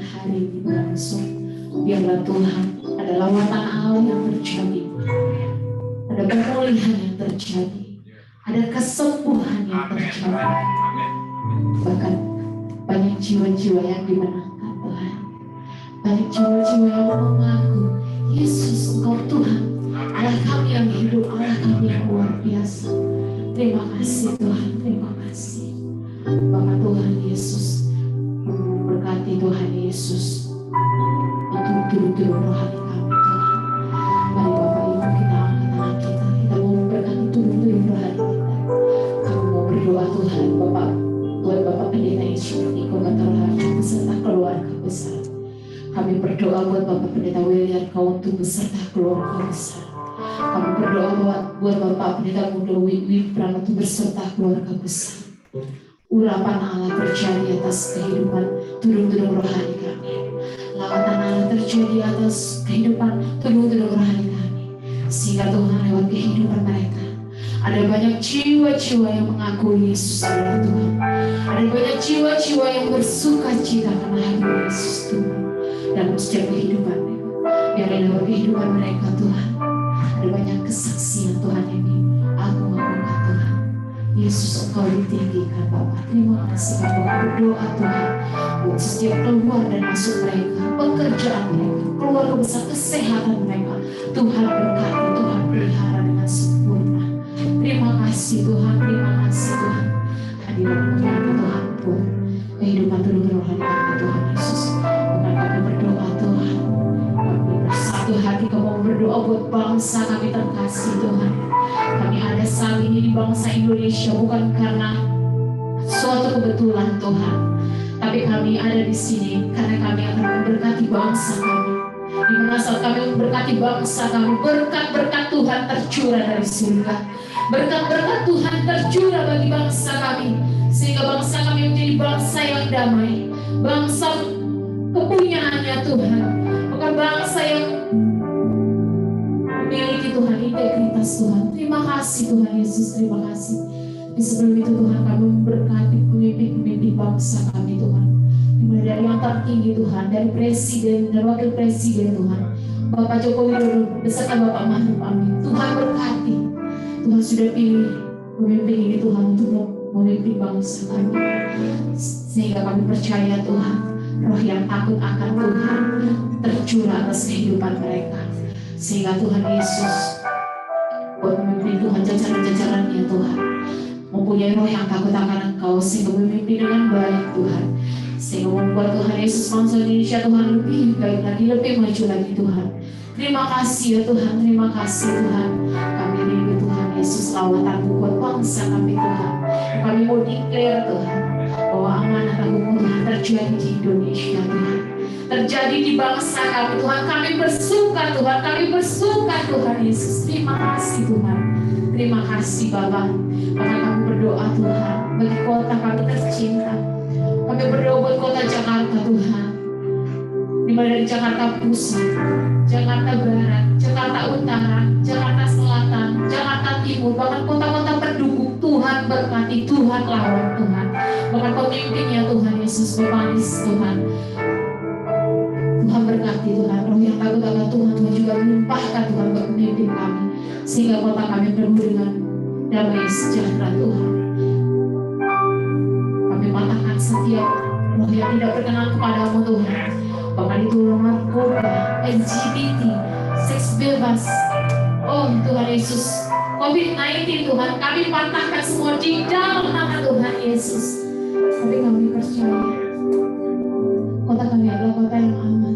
hari ini berlangsung. Biarlah Tuhan ada lawatan Allah yang terjadi, ada pemulihan yang terjadi, ada kesembuhan yang terjadi. Bahkan banyak jiwa-jiwa yang dimenangkan Tuhan. Banyak jiwa-jiwa yang mengaku Yesus Engkau Tuhan, Allah kami yang hidup, Allah kami yang luar biasa. Terima kasih Tuhan, terima kasih Bapak Tuhan Yesus. Berkati Tuhan Yesus untuk turut-turut rohani kami Tuhan. Mari Bapak Ibu kita angkat tangan kita mau memberkati turut-turut rohani kita. Kami mau berdoa Tuhan Bapak, buat Bapak Pendeta Insyur Niko Batal Harjo beserta keluarga besar. Kami berdoa buat Bapak Pendeta William Kau untuk beserta keluarga besar. Kami berdoa buat Bapak Pendeta Muda Wiwi Prana untuk beserta keluarga besar. Urapan Allah terjadi atas kehidupan turun-turun rohani kami. Lawatan Allah terjadi atas kehidupan turun-turun rohani kami. Sehingga Tuhan lewat kehidupan mereka ada banyak jiwa-jiwa yang mengakui Yesus adalah Tuhan. Ada banyak jiwa-jiwa yang bersuka cita karena hadir Yesus Tuhan dalam setiap kehidupan mereka. Biar lewat kehidupan mereka Tuhan ada banyak kesaksian Tuhan ini. Aku mengakukan Tuhan Yesus Engkau ditinggikan Bapak. Terima kasih Bapak, berdoa Tuhan buat setiap keluar dan masuk mereka, pekerjaan mereka, keluarga besar, kesehatan mereka. Tuhan berkati, Tuhan pelihara dengan sempurna. Terima kasih Tuhan, terima kasih Tuhan. Hadirat mereka Tuhan pun kehidupan turun rohani kami Tuhan Yesus. Bukan kami berdoa Tuhan, kami bersatu hati kami berdoa buat bangsa kami terkasih Tuhan. Kami ada saat ini di bangsa Indonesia bukan karena suatu kebetulan Tuhan, tapi kami ada di sini karena kami akan memberkati bangsa kami. Di mana saat kami memberkati bangsa kami, berkat-berkat Tuhan tercurah dari surga. Berkat-berkat Tuhan tercurah bagi bangsa kami, sehingga bangsa kami menjadi bangsa yang damai, bangsa kepunyaannya Tuhan, bukan bangsa yang memiliki Tuhan integritas Tuhan. Terima kasih Tuhan Yesus, terima kasih. Di sebelum itu Tuhan kami memberkati pemimpin-pemimpin bangsa kami Tuhan, dimulai dari yang tertinggi Tuhan, dari presiden dan wakil presiden Tuhan, Bapak Joko Widodo beserta Bapak Maruf Amin. Tuhan berkati. Tuhan sudah pilih pemimpin ini Tuhan untuk memimpin bangsa kami, sehingga kami percaya Tuhan roh yang takut akan Tuhan tercurah atas kehidupan mereka, sehingga Tuhan Yesus buat memimpin Tuhan jajaran-jajarannya Tuhan mempunyai roh yang takut akan Engkau, sehingga memimpin dengan baik Tuhan, sehingga membuat Tuhan Yesus bangsa Indonesia Tuhan lebih baik lagi, lebih maju lagi Tuhan. Terima kasih ya Tuhan, terima kasih Tuhan. Kami rindu Tuhan Yesus lawatan buat bangsa kami Tuhan. Kami mau declare Tuhan bahwa amanah Tuhan terjadi di Indonesia Tuhan, terjadi di bangsa kami Tuhan. Kami bersuka Tuhan, kami bersuka Tuhan Yesus. Terima kasih Tuhan, terima kasih Bapa. Maka kami berdoa Tuhan bagi kota kami tercinta. Kami berdoa buat kota Jakarta Tuhan, dimana dari Jakarta Pusat, Jakarta Barat, Jakarta Utara, Jakarta Selatan, Jakarta Timur, bahkan kota-kota pendukung. Tuhan berkati, Tuhan lawan Tuhan, bahkan pemimpinnya Tuhan Yesus Bapak Anies Tuhan. Tuhan berkati Tuhan, roh yang takut akan Tuhan juga melimpahkan Tuhan buat pemimpin kami, sehingga kota kami penuh dengan damai sejahtera Tuhan. Kami patahkan setiap roh yang tidak berkenan kepadamu Tuhan, bahkan itu narkoba, LGBT, seks bebas. Oh Tuhan Yesus, COVID-19 Tuhan, kami patahkan semua di dalam nama Tuhan Yesus. Tapi kami percaya kota kami adalah kota yang aman,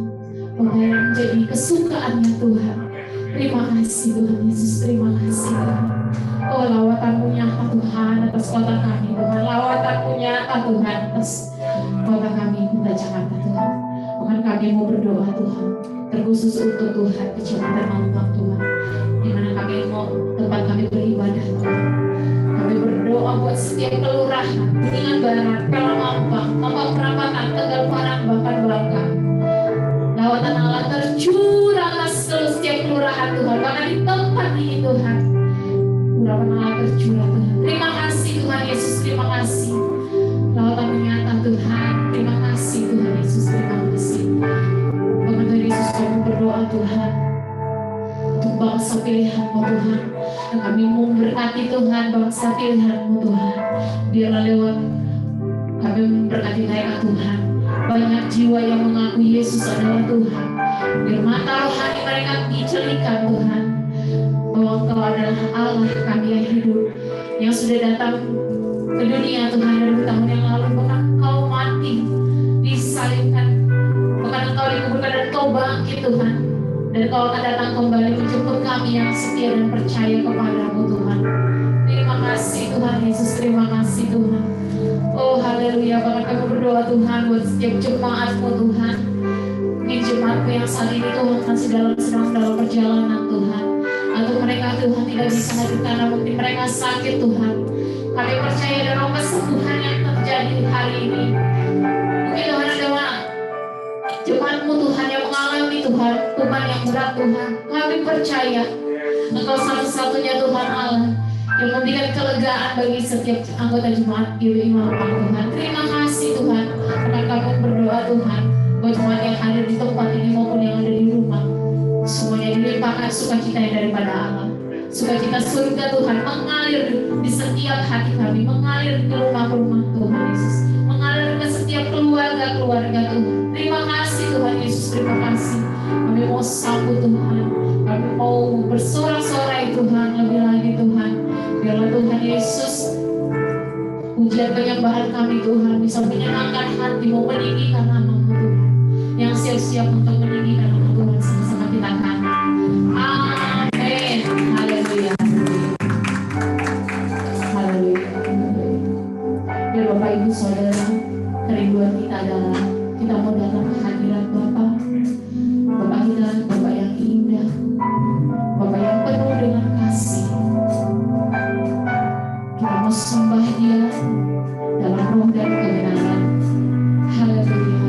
kota yang menjadi kesukaannya Tuhan. Terima kasih Tuhan Yesus, terima kasih Tuhan. Oh lawatanmu nyata Tuhan atas kota kami Tuhan, lawatanmu nyata Tuhan atas kota kami, kota Jakarta Tuhan. Bahkan kami mau berdoa Tuhan, terkhusus untuk Tuhan Kecamatan Mampang Tuhan, dimana kami mau tempat kami beribadah Tuhan. Kami berdoa buat setiap kelurahan, Kuningan Barat, Pelamampang, Mampang Perapatan, Tegal Parang, bahkan Bangka. Lawatan Allah tercurah atas setiap kelurahan Tuhan, bahkan di tempat ini Tuhan. Urapan Allah tercurah Tuhan. Terima kasih Tuhan Yesus, terima kasih. Lawatan menyata Tuhan, terima kasih Tuhan Yesus, terima kasih. pilihan-Mu Tuhan. Dan kami memberkati Tuhan bangsa pilihan-Mu Tuhan. Biarlah lewat kami memberkati mereka Tuhan. Banyak jiwa yang mengaku Yesus adalah Tuhan. Biar mata rohani mereka dicelikan Tuhan, bahwa Engkau adalah Allah kami yang hidup, yang sudah datang ke dunia Tuhan dari tahun yang lalu. Bahkan Engkau mati, disalibkan, bahkan Engkau dikuburkan dan Engkau bangkit Tuhan. Dan Engkau akan datang kembali menjemput kami yang setia dan percaya kepada-Mu Tuhan. Terima kasih Tuhan Yesus, terima kasih Tuhan. Oh haleluya, bahkan kami berdoa Tuhan buat setiap jemaat-Mu Tuhan. Mungkin jemaat-Mu yang saat ini Tuhan masih sedang dalam perjalanan Tuhan. Atau mereka Tuhan tidak bisa hadir karena mungkin mereka sakit Tuhan. Kami percaya ada roh kesembuhan yang terjadi hari ini. Mungkin Tuhan ada jemaat-Mu Tuhan yang mengalami Tuhan beban yang berat Tuhan. Kami percaya Engkau satu-satunya Tuhan Allah yang memberikan kelegaan bagi setiap anggota jemaat GWI Mampang Tuhan. Terima kasih Tuhan. Karena kami berdoa Tuhan buat jemaat yang hadir di tempat ini maupun yang ada di rumah, semuanya dilimpahkan sukacita yang daripada Allah. Sukacita surga Tuhan mengalir di setiap hati kami, mengalir ke rumah-rumah Tuhan Yesus, mengalir ke setiap keluarga-keluarga Tuhan. Terima kasih Tuhan Yesus, terima kasih. Kami mau sambut Tuhan, kami mau bersorak-sorai Tuhan lebih lagi Tuhan. Biarlah Tuhan Yesus pujian penyembahan kami Tuhan bisa menyenangkan hati, mau meninggikan nama-Mu Tuhan, yang siap-siap untuk meninggikan nama Tuhan sama-sama kita akan. Amin. Haleluya. Haleluya. Biar Bapak Ibu Saudara, kerinduan kita adalah kita mau datang ke hadirat Bapak. Bapak kita, Bapak yang indah, Bapak yang penuh dengan kasih. Kita mau sembah Dia dalam roh dan kebenaran. Haleluya.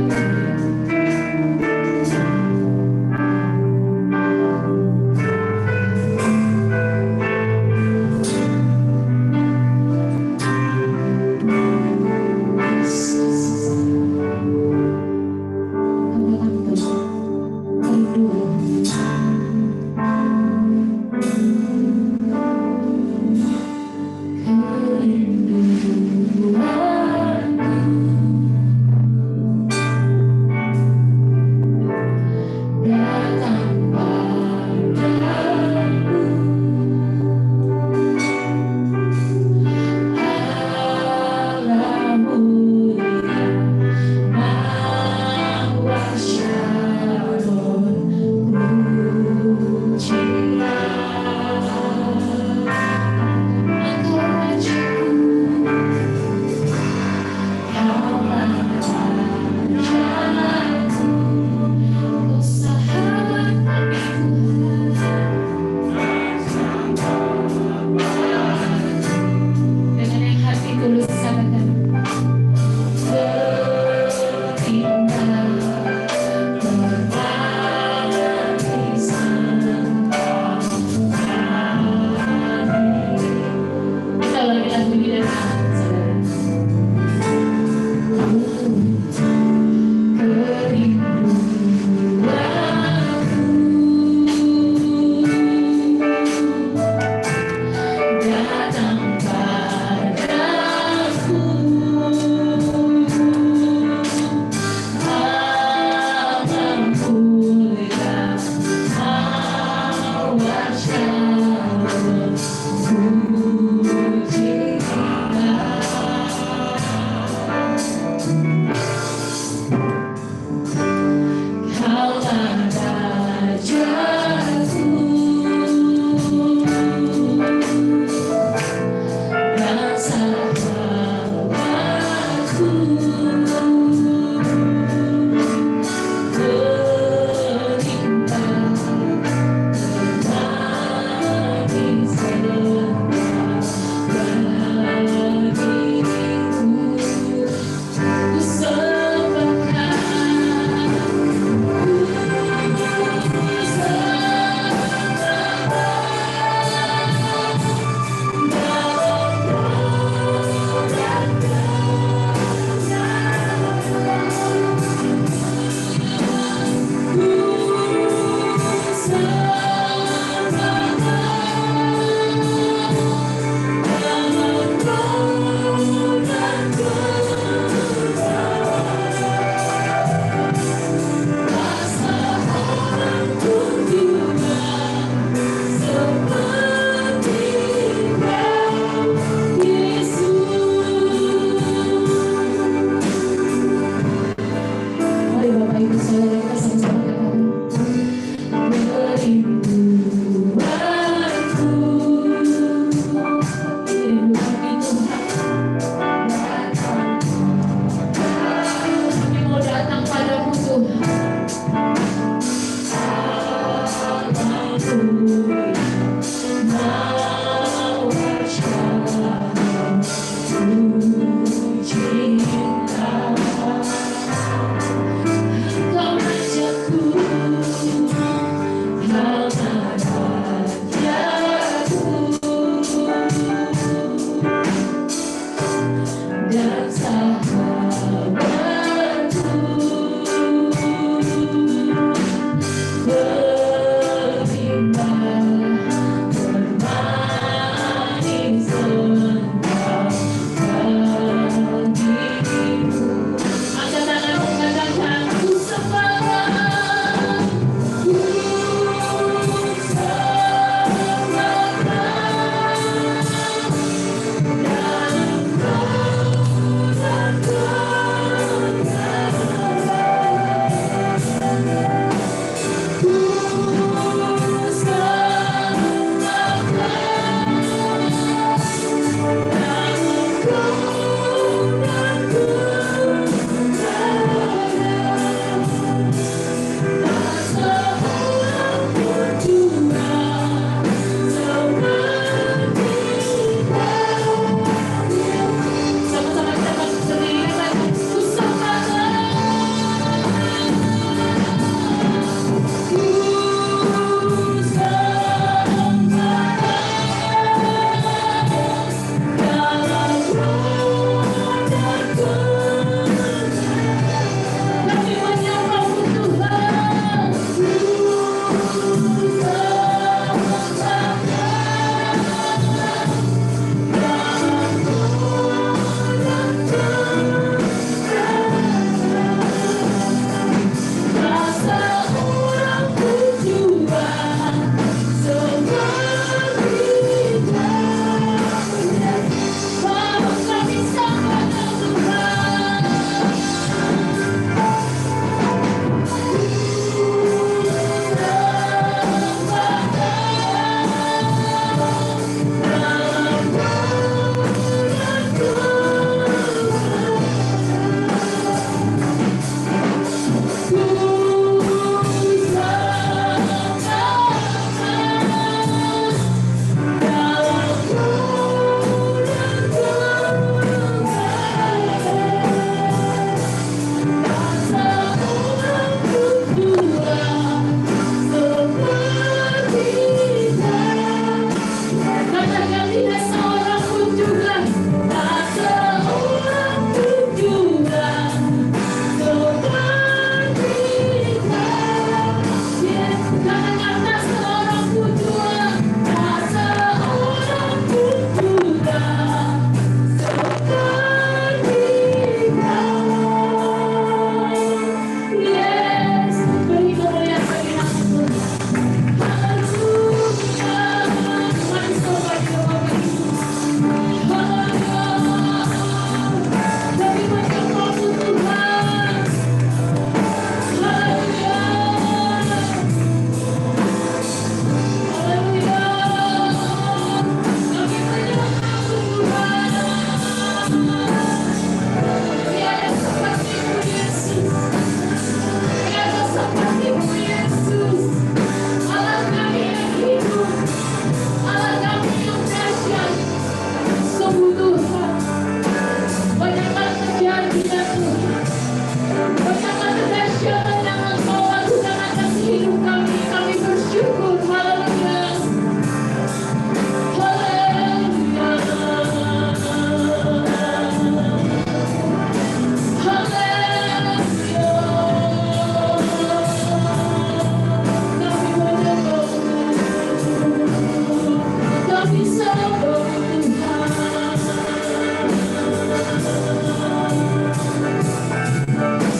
Rindu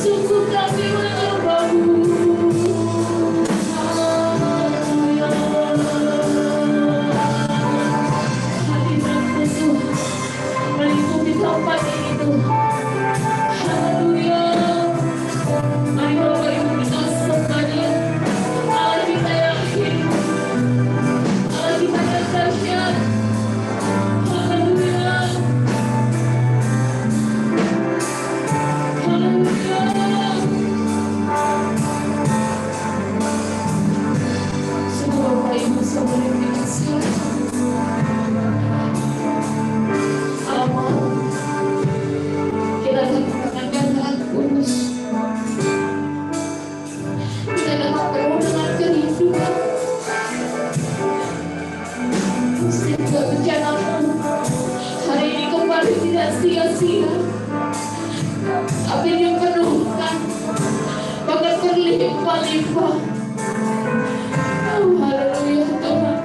Sungguh berlimpah-limpah. Oh, haleluya Tuhan.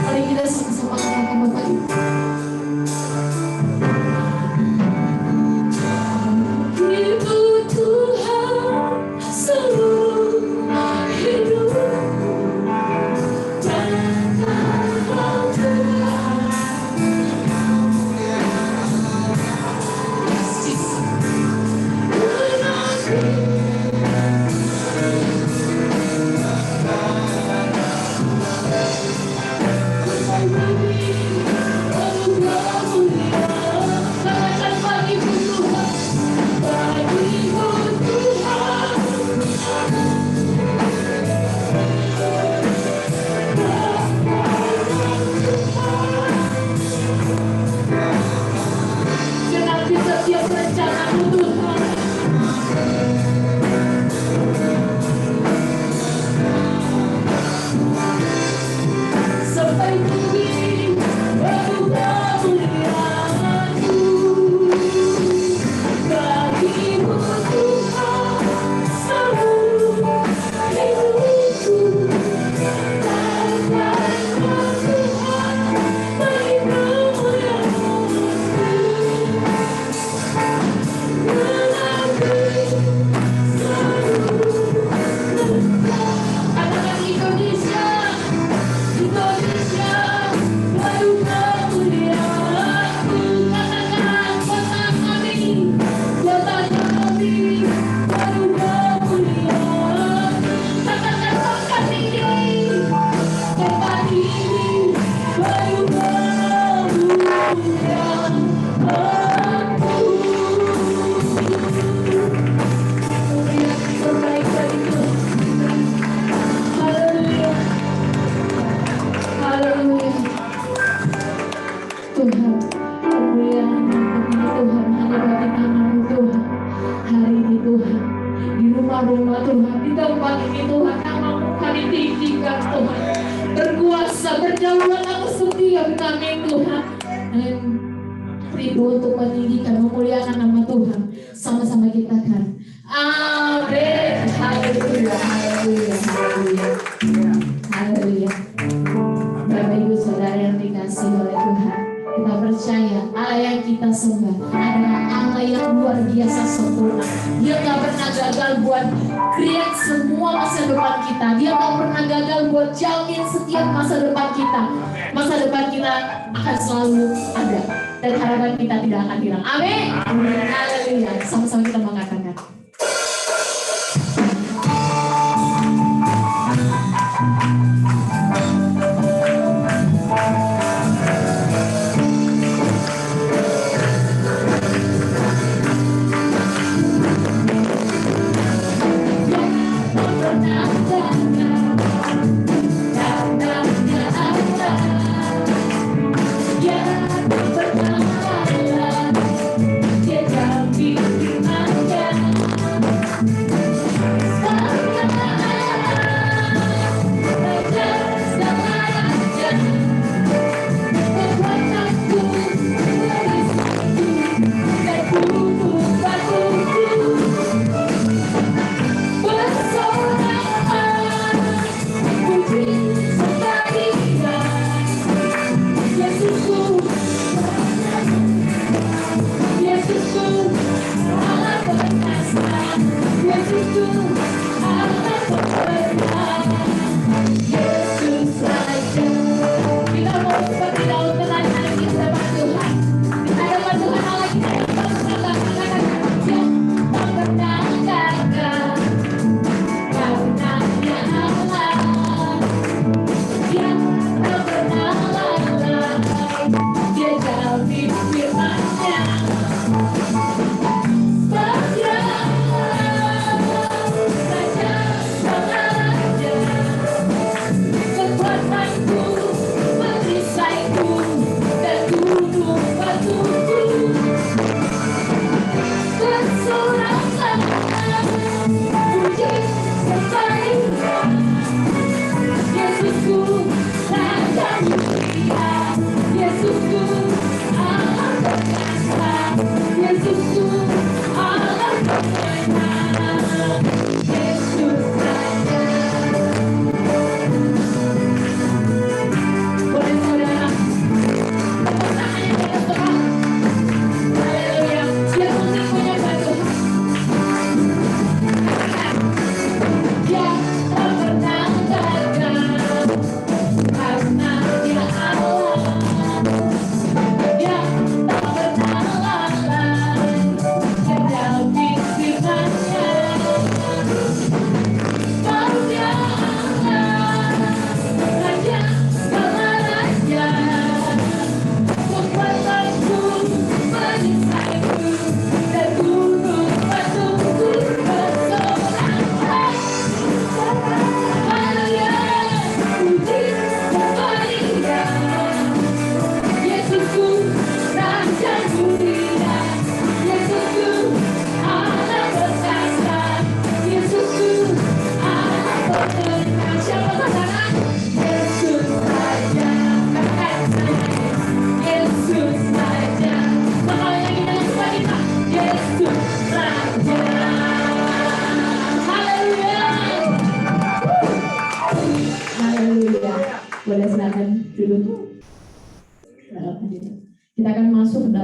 Mari kita sama-sama katakan Bapak Ibu. Ibu Tuhan seluruh hidup. Dia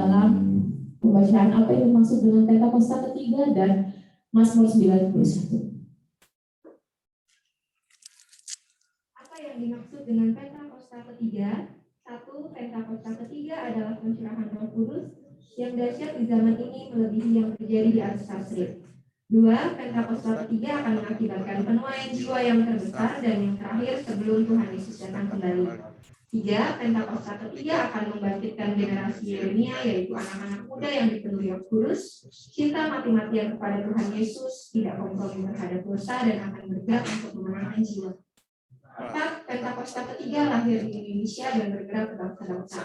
dalam pembacaan apa yang dimaksud dengan Pentakosta ketiga dan Mazmur 91. Apa yang dimaksud dengan Pentakosta ketiga? 1. Pentakosta ketiga adalah pencurahan Roh Kudus yang dahsyat di zaman ini melebihi yang terjadi di atas salib. 2. Pentakosta ketiga akan mengakibatkan penuaian jiwa yang terbesar dan yang terakhir sebelum Tuhan Yesus datang kembali. 3. Pentakosta ketiga akan membangkitkan generasi Yeremia, yaitu anak-anak muda yang dipenuhi Roh Kudus, cinta mati-matian kepada Tuhan Yesus, tidak kompromi terhadap dosa, dan akan bergerak untuk memenangkan jiwa. 4. Pentakosta ketiga lahir di Indonesia dan bergerak ke bangsa-bangsa.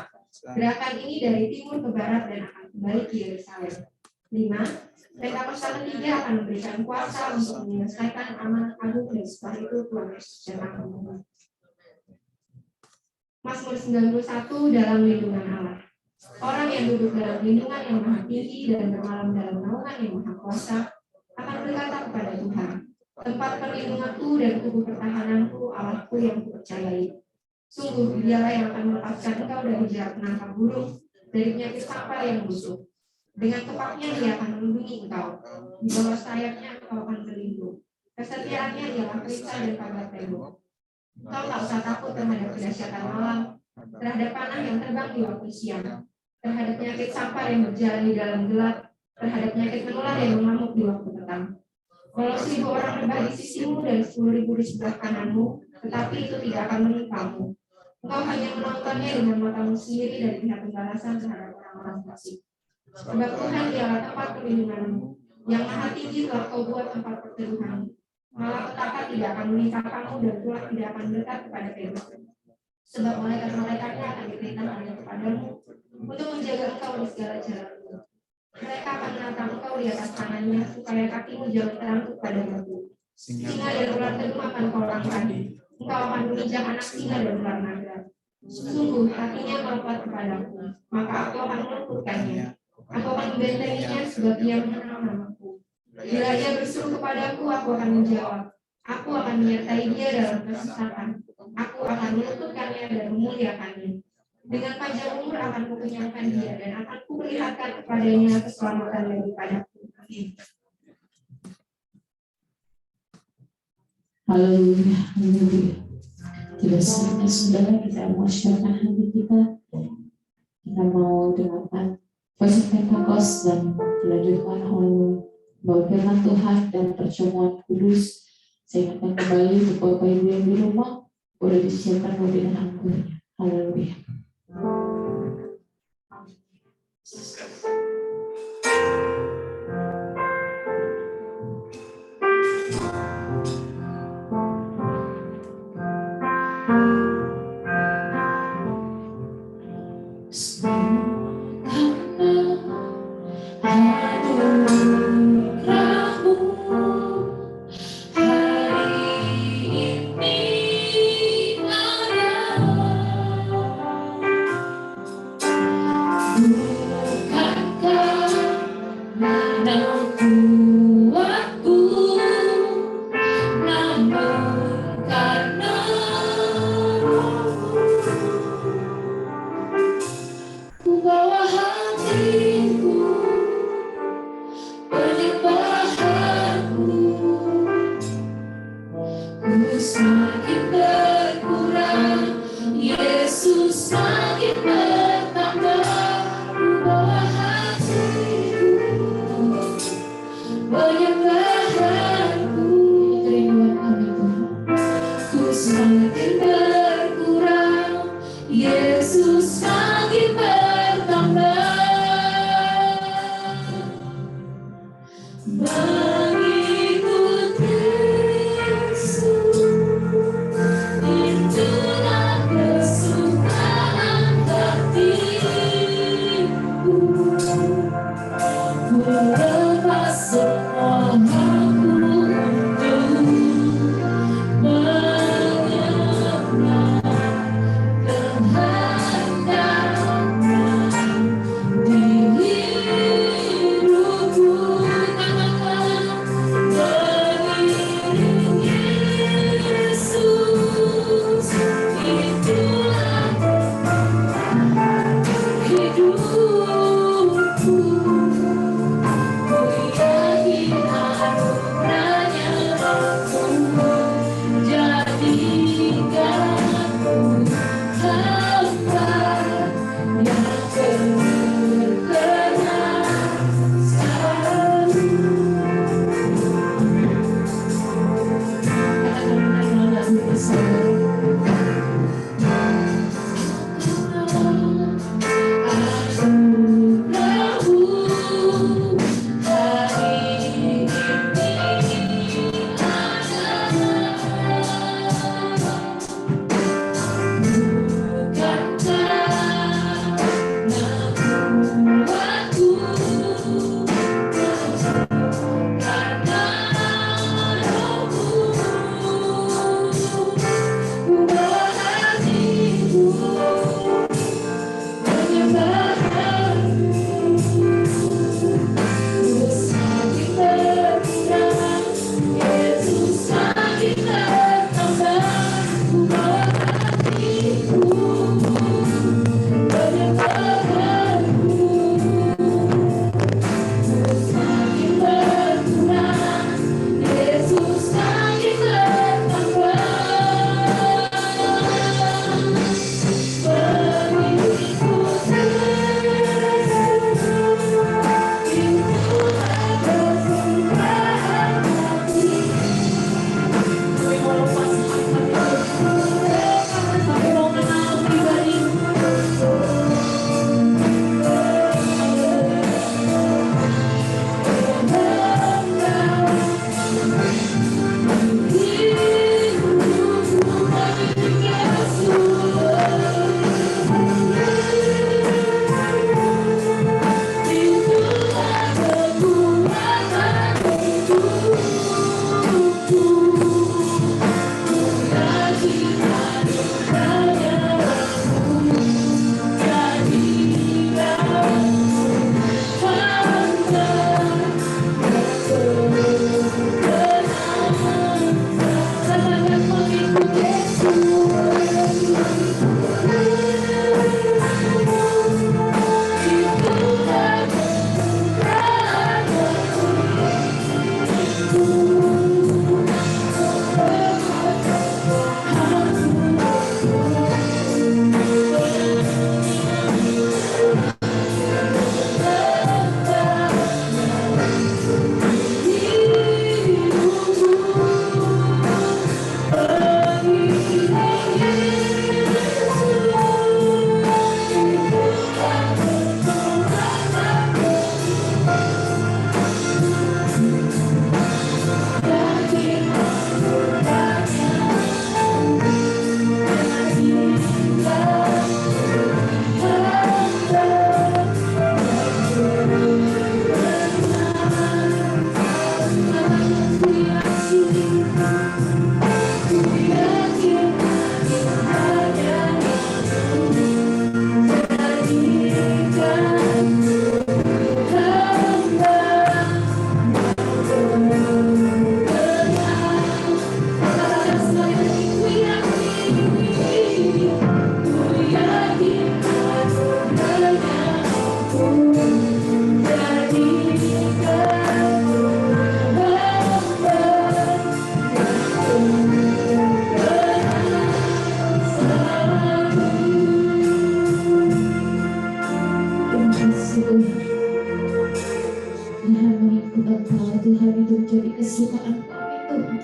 Gerakan ini dari timur ke barat dan akan kembali ke Yerusalem. 5. Pentakosta ketiga akan memberikan kuasa untuk menyelesaikan amanat agung dan setelah itu Tuhan Yesus datang kembali. Mazmur 91 dalam lindungan Allah. Orang yang duduk dalam lindungan yang maha tinggi dan bermalam dalam naungan yang maha kuasa akan berkata kepada Tuhan, tempat perlindunganku dan tubuh pertahananku, Allahku yang kupercayai. Sungguh dialah yang akan melepaskan engkau dari jerat penangkap burung, dari penyakit sampar yang busuk. Dengan tepaknya dia akan melindungi engkau, di bawah sayapnya engkau akan berlindung. Kesetiaannya ialah perisai dan pagar tembok. Engkau tak usah takut terhadap kedahsyatan malam, terhadap panah yang terbang di waktu siang, terhadap penyakit sampar yang berjalan di dalam gelap, terhadap penyakit menular yang mengamuk di waktu petang. Walau 1000 orang rebah di sisimu dan 10.000 di sebelah kananmu, tetapi itu tidak akan menimpamu. Engkau hanya menontonnya dengan matamu sendiri dari pihak pembalasan terhadap orang-orang fasik. Sebab Tuhan dialah tempat perlindunganmu, yang maha tinggi telah kau buat tempat perteduhanmu. Malah petaka tidak akan menimpa kamu dan tulah tidak akan dekat kepada kehidupan. Sebab malaikat-malaikatnya akan diperintahkannya kepadamu untuk menjaga engkau di segala jalanmu. Mereka akan menatang engkau di atas tangannya supaya kakimu jangan terangkut pada batu. Singa dan ular tegum akan kau langkahi. Engkau akan menginjak anak singa dan ular naga. Sungguh hatinya melekat kepadaku, maka aku akan meluputkannya. Aku akan membentenginya sebab dia mengenal namaku. Bila ia berseru kepadaku, aku akan menjawab. Aku akan menyertai dia dalam kesusahan. Aku akan meluputkannya dan memuliakannya. Dengan panjang umur akan kukenyangkan dia dan akan kuperlihatkan kepadanya keselamatan daripadaku. Amin. Haleluya, haleluya. Tidak saatnya saudara kita mengucapkan hati kita. Kita mau dengarkan Voice Pentakos dan dilanjutkan oleh bahwa firman Tuhan dan perjamuan kudus. Saya ingatkan kembali untuk Bapak Ibu yang di rumah boleh disiapkan mobil dan angkurnya. Haleluya. Tuhan itu menjadi kesukaan kami Tuhan.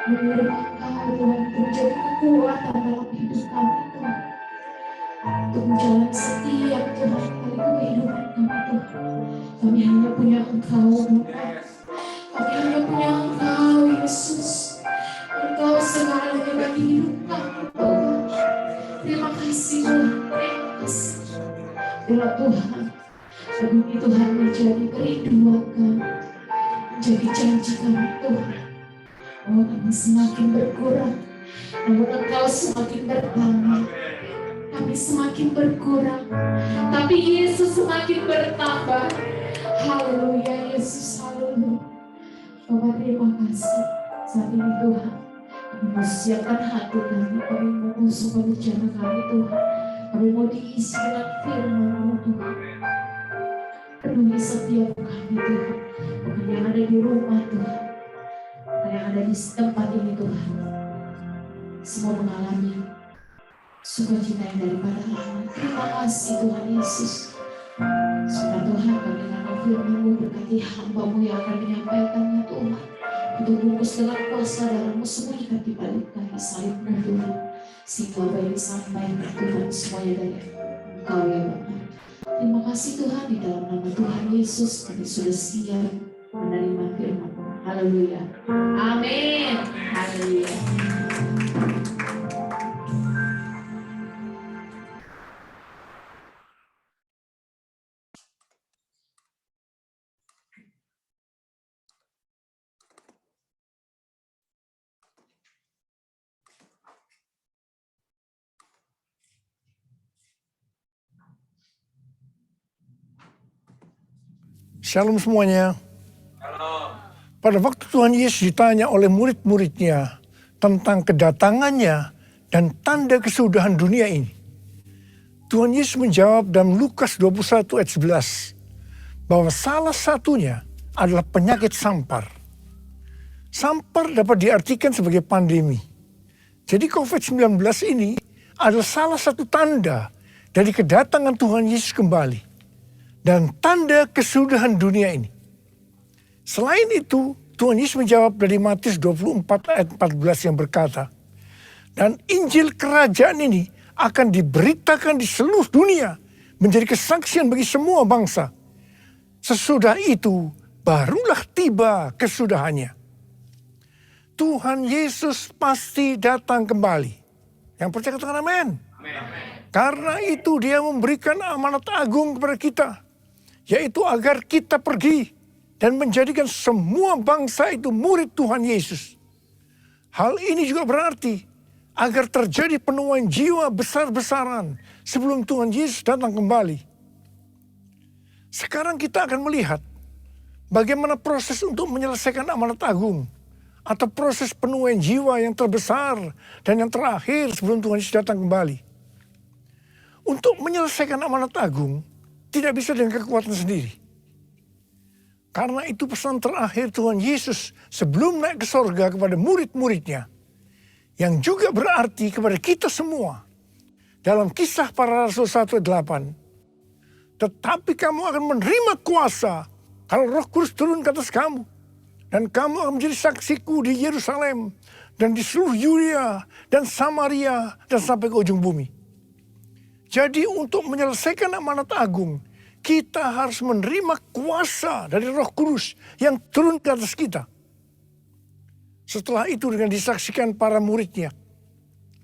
Menurut Engkau Tuhan itu menjadi kekuatan dalam hidup kami Tuhan. Untuk menjalani setiap Tuhan kali kehidupan kami Tuhan. Kami hanya punya Engkau Bapa. Kami hanya punya Engkau Yesus. Engkau segalanya bagi hidup kami Tuhan. Terima kasih Tuhan. Terima kasih. Bila Tuhan, demi Tuhan menjadi kerinduan kami, menjadi janji kami Tuhan. Oh, kami semakin berkurang, namun Engkau semakin bertambah. Kami semakin berkurang, tapi Yesus semakin bertambah. Haleluya Yesus, haleluya. Bapak terima kasih saat ini Tuhan. Kami mau siapkan hati kami mau usung bicara kami Tuhan. Kami mau diisi dengan firman-Mu Tuhan. Penuhi setiap kami Tuhan. Bukan yang ada di rumah Tuhan, bukan yang ada di tempat ini Tuhan. Semua mengalami sukacita yang daripada Allah. Terima kasih Tuhan Yesus. Sudah Tuhan, kami akan firman-Mu, berkati hamba-Mu yang akan menyampaikannya Tuhan. Untuk bungkus dengan kuasa darah-Mu, sembunyikan di balik kaki salib-Mu Tuhan. Sehingga apa yang disampaikan Tuhan semuanya dari Engkau ya Bapa. Terima kasih Tuhan, di dalam nama Tuhan Yesus kami sudah siap menerima firman-Mu. Haleluya. Amin. Haleluya. Shalom semuanya. Pada waktu Tuhan Yesus ditanya oleh murid-muridnya tentang kedatangannya dan tanda kesudahan dunia ini, Tuhan Yesus menjawab dalam Lukas 21 ayat 11 bahwa salah satunya adalah penyakit sampar. Sampar dapat diartikan sebagai pandemi. Jadi COVID-19 ini adalah salah satu tanda dari kedatangan Tuhan Yesus kembali dan tanda kesudahan dunia ini. Selain itu, Tuhan Yesus menjawab dari Matius 24 ayat 14 yang berkata, dan Injil kerajaan ini akan diberitakan di seluruh dunia, menjadi kesaksian bagi semua bangsa. Sesudah itu, barulah tiba kesudahannya. Tuhan Yesus pasti datang kembali. Yang percaya katakan amin. Karena itu dia memberikan amanat agung kepada kita, yaitu agar kita pergi dan menjadikan semua bangsa itu murid Tuhan Yesus. Hal ini juga berarti agar terjadi penuaian jiwa besar-besaran sebelum Tuhan Yesus datang kembali. Sekarang kita akan melihat bagaimana proses untuk menyelesaikan amanat agung atau proses penuaian jiwa yang terbesar dan yang terakhir sebelum Tuhan Yesus datang kembali. Untuk menyelesaikan amanat agung tidak bisa dengan kekuatan sendiri. Karena itu pesan terakhir Tuhan Yesus sebelum naik ke sorga kepada murid-muridnya, yang juga berarti kepada kita semua. Dalam Kisah Para Rasul 1 ayat 8, tetapi kamu akan menerima kuasa kalau Roh Kudus turun ke atas kamu, dan kamu akan menjadi saksiku di Yerusalem dan di seluruh Yudea dan Samaria dan sampai ke ujung bumi. Jadi untuk menyelesaikan amanat agung, kita harus menerima kuasa dari Roh Kudus yang turun ke atas kita. Setelah itu dengan disaksikan para muridnya,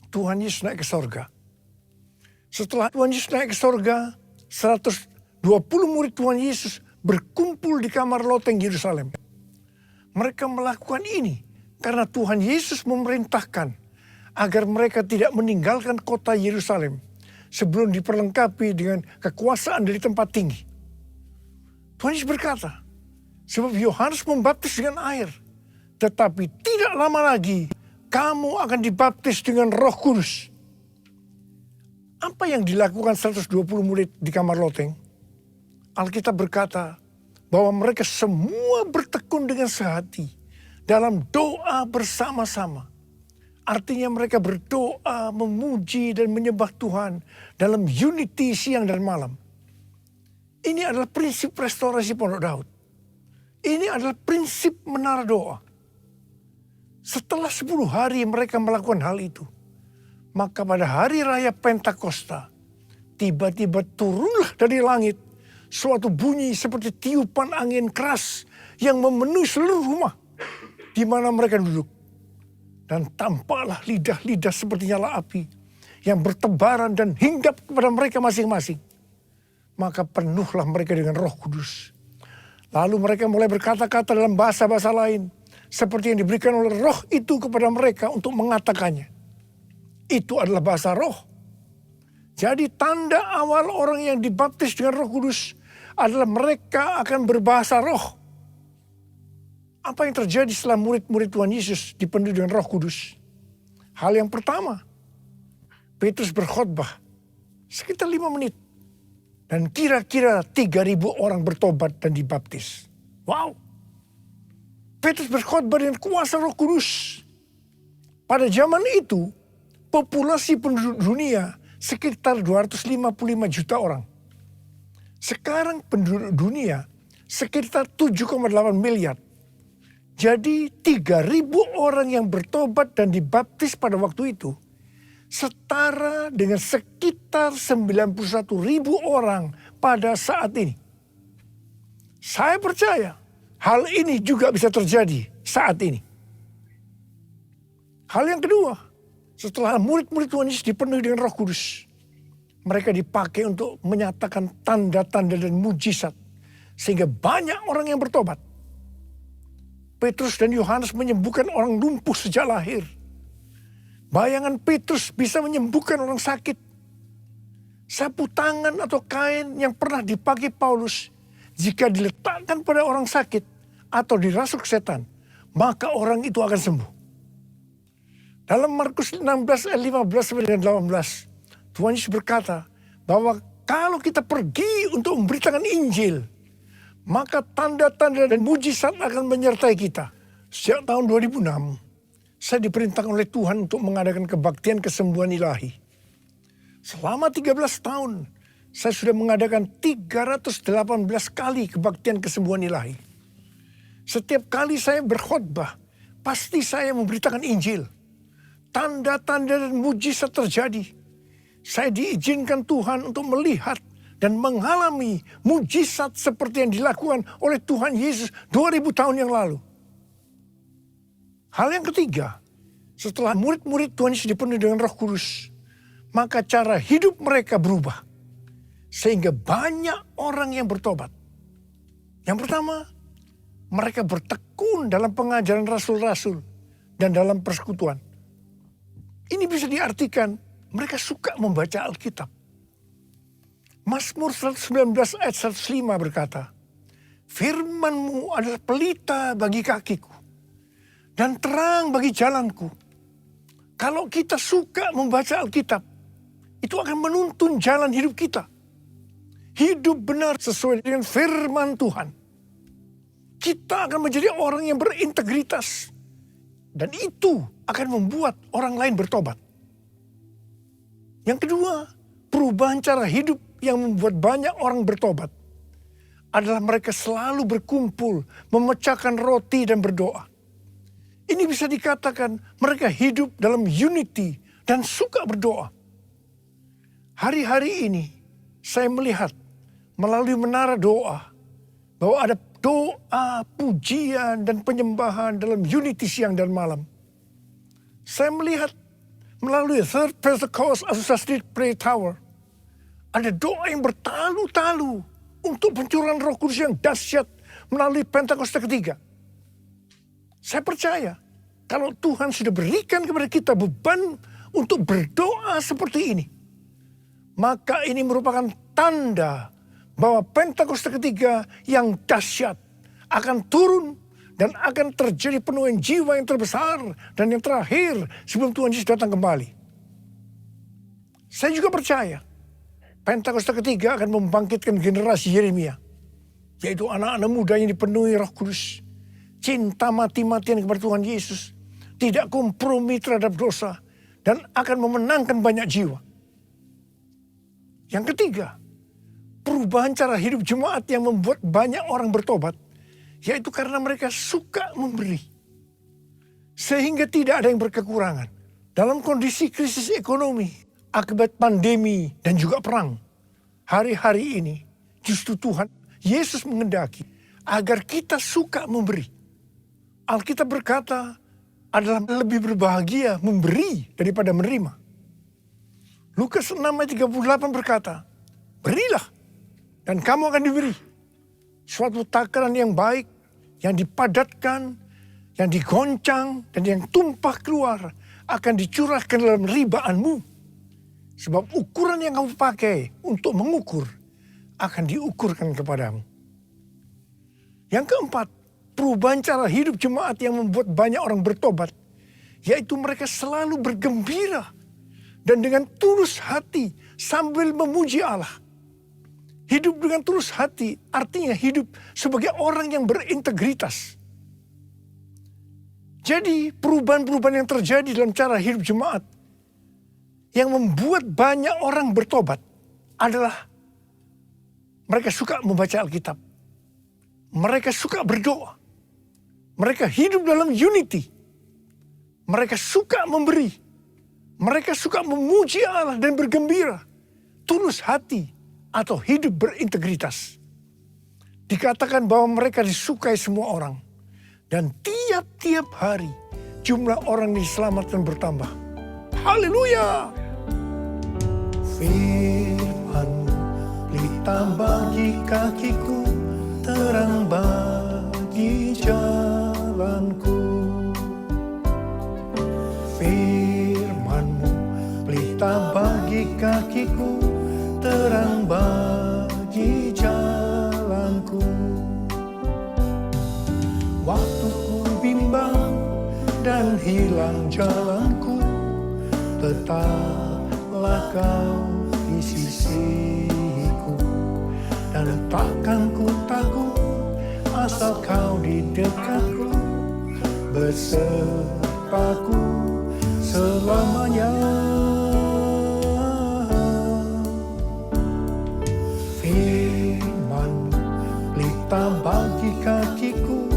Tuhan Yesus naik ke sorga. Setelah Tuhan Yesus naik ke sorga, 120 murid Tuhan Yesus berkumpul di kamar loteng Yerusalem. Mereka melakukan ini karena Tuhan Yesus memerintahkan agar mereka tidak meninggalkan kota Yerusalem sebelum diperlengkapi dengan kekuasaan dari tempat tinggi. Tuhan Yesus berkata, sebab Yohanes membaptis dengan air, tetapi tidak lama lagi kamu akan dibaptis dengan Roh Kudus. Apa yang dilakukan 120 murid di kamar loteng? Alkitab berkata bahwa mereka semua bertekun dengan sehati dalam doa bersama-sama. Artinya mereka berdoa, memuji dan menyembah Tuhan dalam unity siang dan malam. Ini adalah prinsip restorasi Pondok Daud. Ini adalah prinsip menara doa. Setelah 10 hari mereka melakukan hal itu, maka pada hari raya Pentakosta, tiba-tiba turunlah dari langit suatu bunyi seperti tiupan angin keras yang memenuhi seluruh rumah di mana mereka duduk. Dan tampaklah lidah-lidah seperti nyala api yang bertebaran dan hinggap kepada mereka masing-masing. Maka penuhlah mereka dengan Roh Kudus. Lalu mereka mulai berkata-kata dalam bahasa-bahasa lain seperti yang diberikan oleh Roh itu kepada mereka untuk mengatakannya. Itu adalah bahasa Roh. Jadi tanda awal orang yang dibaptis dengan Roh Kudus adalah mereka akan berbahasa roh. Apa yang terjadi setelah murid-murid Tuhan Yesus dipenuhi dengan Roh Kudus? Hal yang pertama, Petrus berkhotbah sekitar 5 menit. Dan kira-kira 3.000 orang bertobat dan dibaptis. Wow. Petrus berkhotbah dengan kuasa Roh Kudus. Pada zaman itu, populasi penduduk dunia sekitar 255 juta orang. Sekarang penduduk dunia sekitar 7,8 miliar. Jadi 3.000 orang yang bertobat dan dibaptis pada waktu itu setara dengan sekitar 91.000 orang pada saat ini. Saya percaya hal ini juga bisa terjadi saat ini. Hal yang kedua, setelah murid-murid Tuhan Yesus dipenuhi dengan Roh Kudus, mereka dipakai untuk menyatakan tanda-tanda dan mujizat sehingga banyak orang yang bertobat. Petrus dan Yohanes menyembuhkan orang lumpuh sejak lahir. Bayangan Petrus bisa menyembuhkan orang sakit. Sapu tangan atau kain yang pernah dipakai Paulus, jika diletakkan pada orang sakit atau dirasuk setan, maka orang itu akan sembuh. Dalam Markus 16 ayat 15-18, Tuhan Yesus berkata bahwa kalau kita pergi untuk memberitakan Injil, maka tanda-tanda dan mujizat akan menyertai kita. Sejak tahun 2006, saya diperintahkan oleh Tuhan untuk mengadakan kebaktian kesembuhan ilahi. Selama 13 tahun, saya sudah mengadakan 318 kali kebaktian kesembuhan ilahi. Setiap kali saya berkhotbah, pasti saya memberitakan Injil. Tanda-tanda dan mujizat terjadi. Saya diizinkan Tuhan untuk melihat dan mengalami mujizat seperti yang dilakukan oleh Tuhan Yesus 2000 tahun yang lalu. Hal yang ketiga, setelah murid-murid Tuhan Yesus dipenuhi dengan Roh Kudus, maka cara hidup mereka berubah. Sehingga banyak orang yang bertobat. Yang pertama, mereka bertekun dalam pengajaran rasul-rasul dan dalam persekutuan. Ini bisa diartikan mereka suka membaca Alkitab. Mazmur 119 ayat 105 berkata, "Firman-Mu adalah pelita bagi kakiku dan terang bagi jalanku." Kalau kita suka membaca Alkitab, itu akan menuntun jalan hidup kita. Hidup benar sesuai dengan firman Tuhan. Kita akan menjadi orang yang berintegritas. Dan itu akan membuat orang lain bertobat. Yang kedua, perubahan cara hidup yang membuat banyak orang bertobat adalah mereka selalu berkumpul, memecahkan roti dan berdoa. Ini bisa dikatakan mereka hidup dalam unity dan suka berdoa. Hari-hari ini saya melihat melalui menara doa bahwa ada doa, pujian, dan penyembahan dalam unity siang dan malam. Saya melihat melalui Third Pentecost Azusa Street Prayer Tower, ada doa yang bertalu-talu untuk pencurahan Roh Kudus yang dahsyat melalui Pentakosta ketiga. Saya percaya kalau Tuhan sudah berikan kepada kita beban untuk berdoa seperti ini, maka ini merupakan tanda bahwa Pentakosta ketiga yang dahsyat akan turun dan akan terjadi penuhan jiwa yang terbesar dan yang terakhir sebelum Tuhan Yesus datang kembali. Saya juga percaya Pentakosta ketiga akan membangkitkan generasi Yeremia Yaitu anak-anak muda yang dipenuhi Roh Kudus. Cinta mati-matian kepada Tuhan Yesus. Tidak kompromi terhadap dosa. Dan akan memenangkan banyak jiwa. Yang ketiga, perubahan cara hidup jemaat yang membuat banyak orang bertobat. Yaitu karena mereka suka memberi. Sehingga tidak ada yang berkekurangan. Dalam kondisi krisis ekonomi, akibat pandemi dan juga perang. Hari-hari ini justru Tuhan Yesus mengendaki agar kita suka memberi. Alkitab berkata adalah lebih berbahagia memberi daripada menerima. Lukas 6 ayat 38 berkata, berilah dan kamu akan diberi. Suatu takaran yang baik, yang dipadatkan, yang digoncang, dan yang tumpah keluar akan dicurahkan dalam ribaanmu. Sebab ukuran yang kamu pakai untuk mengukur akan diukurkan kepadamu. Yang keempat, perubahan cara hidup jemaat yang membuat banyak orang bertobat. Yaitu mereka selalu bergembira dan dengan tulus hati sambil memuji Allah. Hidup dengan tulus hati artinya hidup sebagai orang yang berintegritas. Jadi perubahan-perubahan yang terjadi dalam cara hidup jemaat yang membuat banyak orang bertobat adalah mereka suka membaca Alkitab. Mereka suka berdoa. Mereka hidup dalam unity. Mereka suka memberi. Mereka suka memuji Allah dan bergembira. Tulus hati atau hidup berintegritas. Dikatakan bahwa mereka disukai semua orang. Dan tiap-tiap hari jumlah orang diselamatkan bertambah. Haleluya! Firman-Mu pelita bagi kakiku, terang bagi jalanku. Firman-Mu pelita bagi kakiku, terang bagi jalanku. Waktu ku bimbang dan hilang jalanku, tetaplah Kau di sisiku. Dan takkan ku takut asal Kau di dekatku, besertaku selamanya. Firman pelita bagi kakiku,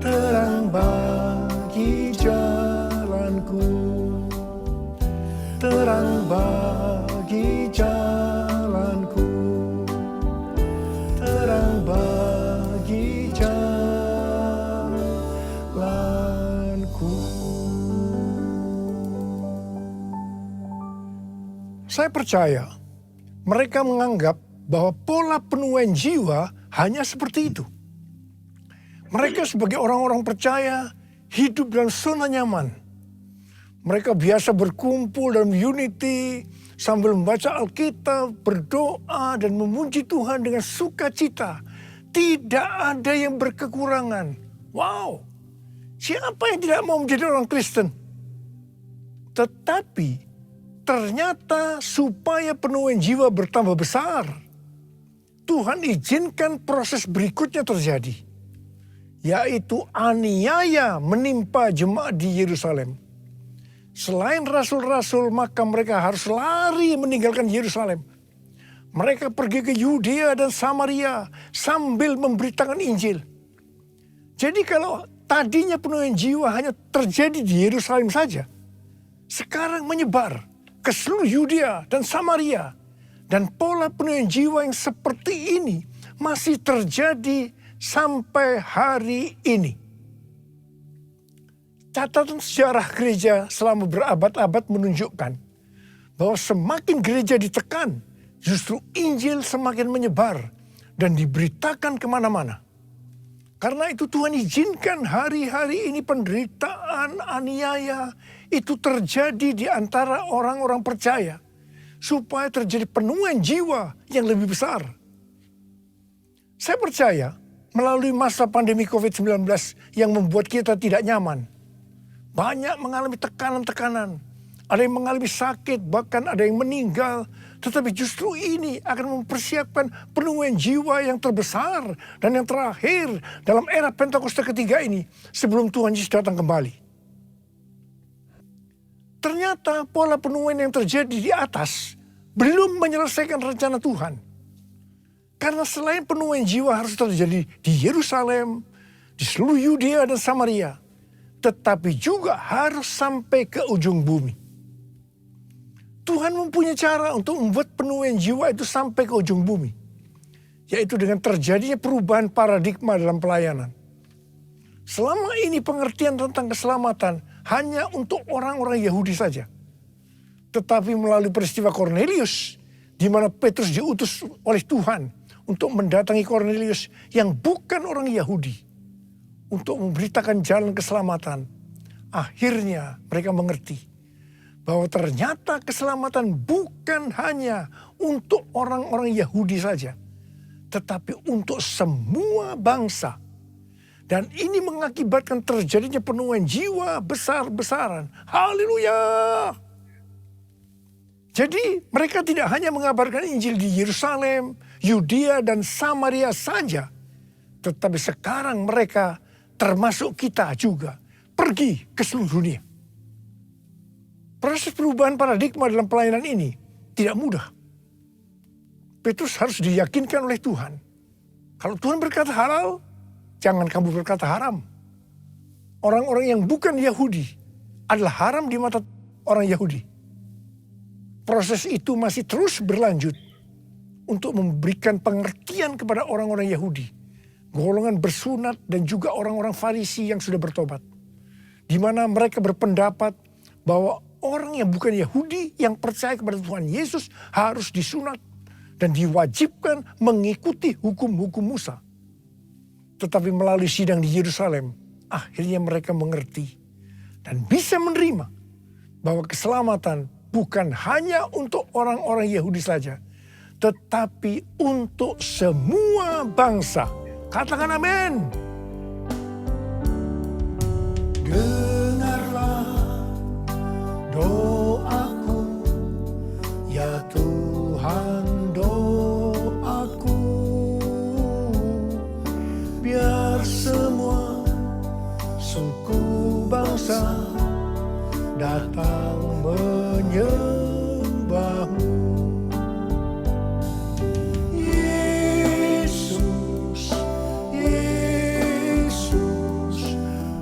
terang bagi jalanku. Terang bagi jalanku. Terang bagi jalanku. Saya percaya mereka menganggap bahwa pola penuaian jiwa hanya seperti itu. Mereka sebagai orang-orang percaya hidup dalam zona nyaman. Mereka biasa berkumpul dalam unity sambil membaca Alkitab, berdoa dan memuji Tuhan dengan sukacita. Tidak ada yang berkekurangan. Wow, siapa yang tidak mau menjadi orang Kristen? Tetapi ternyata supaya penuaian jiwa bertambah besar, Tuhan izinkan proses berikutnya terjadi. Yaitu aniaya menimpa jemaat di Yerusalem. Selain rasul-rasul, maka mereka harus lari meninggalkan Yerusalem. Mereka pergi ke Yudea dan Samaria sambil memberitakan Injil. Jadi kalau tadinya penuaian jiwa hanya terjadi di Yerusalem saja, sekarang menyebar ke seluruh Yudea dan Samaria. Dan pola penuaian jiwa yang seperti ini masih terjadi sampai hari ini. Catatan sejarah gereja selama berabad-abad menunjukkan bahwa semakin gereja ditekan, justru Injil semakin menyebar dan diberitakan kemana-mana. Karena itu Tuhan izinkan hari-hari ini penderitaan, aniaya itu terjadi di antara orang-orang percaya. Supaya terjadi penuaian jiwa yang lebih besar. Saya percaya melalui masa pandemi COVID-19 yang membuat kita tidak nyaman. Banyak mengalami tekanan-tekanan. Ada yang mengalami sakit, bahkan ada yang meninggal. Tetapi justru ini akan mempersiapkan penemuan jiwa yang terbesar dan yang terakhir dalam era Pentakosta ketiga ini sebelum Tuhan Yesus datang kembali. Ternyata pola penemuan yang terjadi di atas belum menyelesaikan rencana Tuhan. Karena selain penemuan jiwa harus terjadi di Yerusalem, di seluruh Yudea dan Samaria, tetapi juga harus sampai ke ujung bumi. Tuhan mempunyai cara untuk membuat penemuan jiwa itu sampai ke ujung bumi. Yaitu dengan terjadinya perubahan paradigma dalam pelayanan. Selama ini pengertian tentang keselamatan hanya untuk orang-orang Yahudi saja. Tetapi melalui peristiwa Kornelius, di mana Petrus diutus oleh Tuhan untuk mendatangi Kornelius yang bukan orang Yahudi. Untuk memberitakan jalan keselamatan. Akhirnya mereka mengerti bahwa ternyata keselamatan bukan hanya untuk orang-orang Yahudi saja, tetapi untuk semua bangsa. Dan ini mengakibatkan terjadinya penemuan jiwa besar-besaran. Haleluya! Jadi mereka tidak hanya mengabarkan Injil di Yerusalem, Yudea dan Samaria saja, tetapi sekarang mereka termasuk kita juga pergi ke seluruh dunia. Proses perubahan paradigma dalam pelayanan ini tidak mudah. Petrus harus diyakinkan oleh Tuhan. Kalau Tuhan berkata halal, jangan kamu berkata haram. Orang-orang yang bukan Yahudi adalah haram di mata orang Yahudi. Proses itu masih terus berlanjut untuk memberikan pengertian kepada orang-orang Yahudi, golongan bersunat dan juga orang-orang Farisi yang sudah bertobat. Di mana mereka berpendapat bahwa orang yang bukan Yahudi yang percaya kepada Tuhan Yesus harus disunat dan diwajibkan mengikuti hukum-hukum Musa. Tetapi melalui sidang di Yerusalem, akhirnya mereka mengerti dan bisa menerima bahwa keselamatan bukan hanya untuk orang-orang Yahudi saja, tetapi untuk semua bangsa. Katakan amin. Dengarlah doaku, ya Tuhan doaku, biar semua suku bangsa datang menyembahmu. Yesus, Yesus,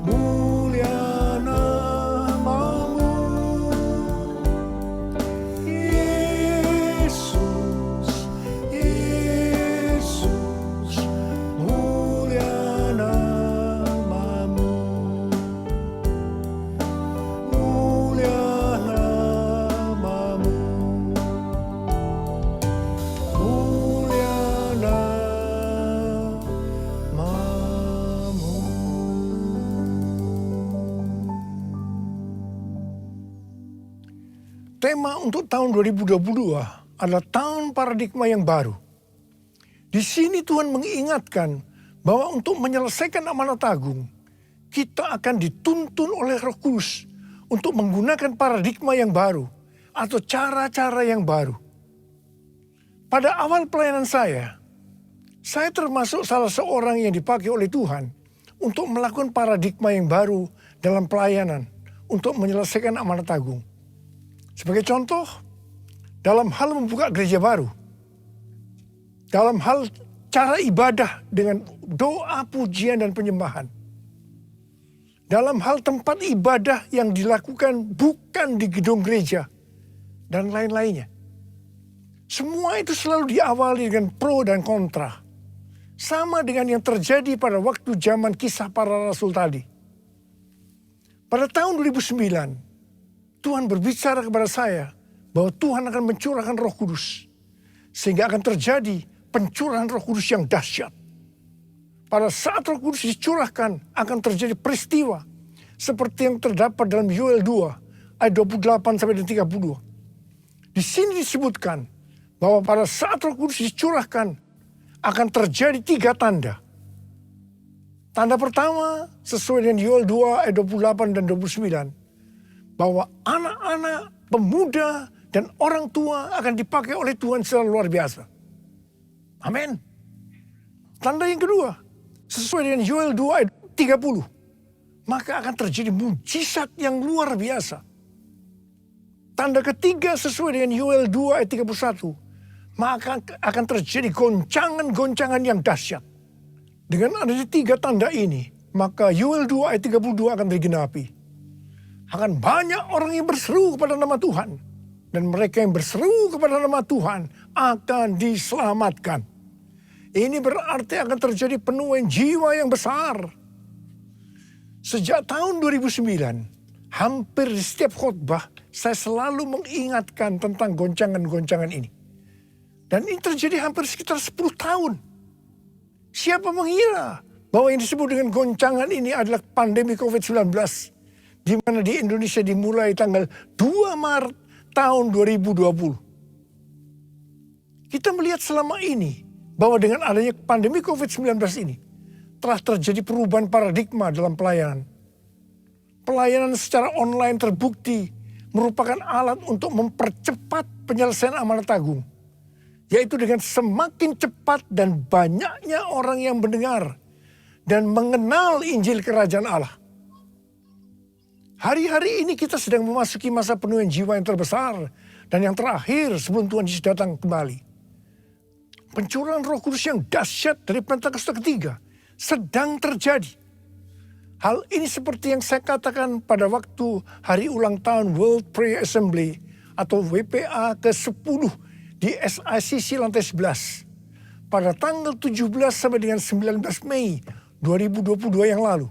mulia namamu. Yesus, Yesus, mulia namamu. Mulia namamu. Mulia namamu. Tema untuk tahun 2022 adalah tahun paradigma yang baru. Di sini Tuhan mengingatkan bahwa untuk menyelesaikan amanat agung, kita akan dituntun oleh Roh Kudus untuk menggunakan paradigma yang baru atau cara-cara yang baru. Pada awal pelayanan saya termasuk salah seorang yang dipakai oleh Tuhan untuk melakukan paradigma yang baru dalam pelayanan untuk menyelesaikan amanat agung. Sebagai contoh, dalam hal membuka gereja baru, dalam hal cara ibadah dengan doa, pujian, dan penyembahan, dalam hal tempat ibadah yang dilakukan bukan di gedung gereja, dan lain-lainnya. Semua itu selalu diawali dengan pro dan kontra. Sama dengan yang terjadi pada waktu zaman Kisah Para Rasul tadi. Pada tahun 2009, Tuhan berbicara kepada saya bahwa Tuhan akan mencurahkan Roh Kudus. Sehingga akan terjadi pencurahan Roh Kudus yang dahsyat. Pada saat Roh Kudus dicurahkan akan terjadi peristiwa seperti yang terdapat dalam Yoel 2 ayat 28 sampai 32. Di sini disebutkan bahwa pada saat Roh Kudus dicurahkan akan terjadi 3 tanda. Tanda pertama sesuai dengan Yoel 2 ayat 28 dan 29. bahwa anak-anak, pemuda, dan orang tua akan dipakai oleh Tuhan secara luar biasa. Amin. Tanda yang kedua, sesuai dengan Yoel 2 ayat 30, maka akan terjadi mujizat yang luar biasa. Tanda ketiga sesuai dengan Yoel 2 ayat 31, maka akan terjadi goncangan-goncangan yang dahsyat. Dengan adanya 3 tanda ini, maka Yoel 2 ayat 32 akan digenapi. Akan banyak orang yang berseru kepada nama Tuhan. Dan mereka yang berseru kepada nama Tuhan akan diselamatkan. Ini berarti akan terjadi penuaian jiwa yang besar. Sejak tahun 2009, hampir di setiap khotbah, saya selalu mengingatkan tentang goncangan-goncangan ini. Dan ini terjadi hampir sekitar 10 tahun. Siapa mengira bahwa yang disebut dengan goncangan ini adalah pandemi COVID-19. Di mana di Indonesia dimulai tanggal 2 Maret tahun 2020. Kita melihat selama ini bahwa dengan adanya pandemi COVID-19 ini telah terjadi perubahan paradigma dalam pelayanan. Pelayanan secara online terbukti merupakan alat untuk mempercepat penyelesaian amanat agung. Yaitu dengan semakin cepat dan banyaknya orang yang mendengar dan mengenal Injil Kerajaan Allah. Hari-hari ini kita sedang memasuki masa penuaian jiwa yang terbesar dan yang terakhir sebelum Tuhan Yesus datang kembali. Pencurahan Roh Kudus yang dahsyat dari Pentakosta ketiga sedang terjadi. Hal ini seperti yang saya katakan pada waktu hari ulang tahun World Prayer Assembly atau WPA ke-10 di SICC lantai 11 pada tanggal 17 sampai dengan 19 Mei 2022 yang lalu.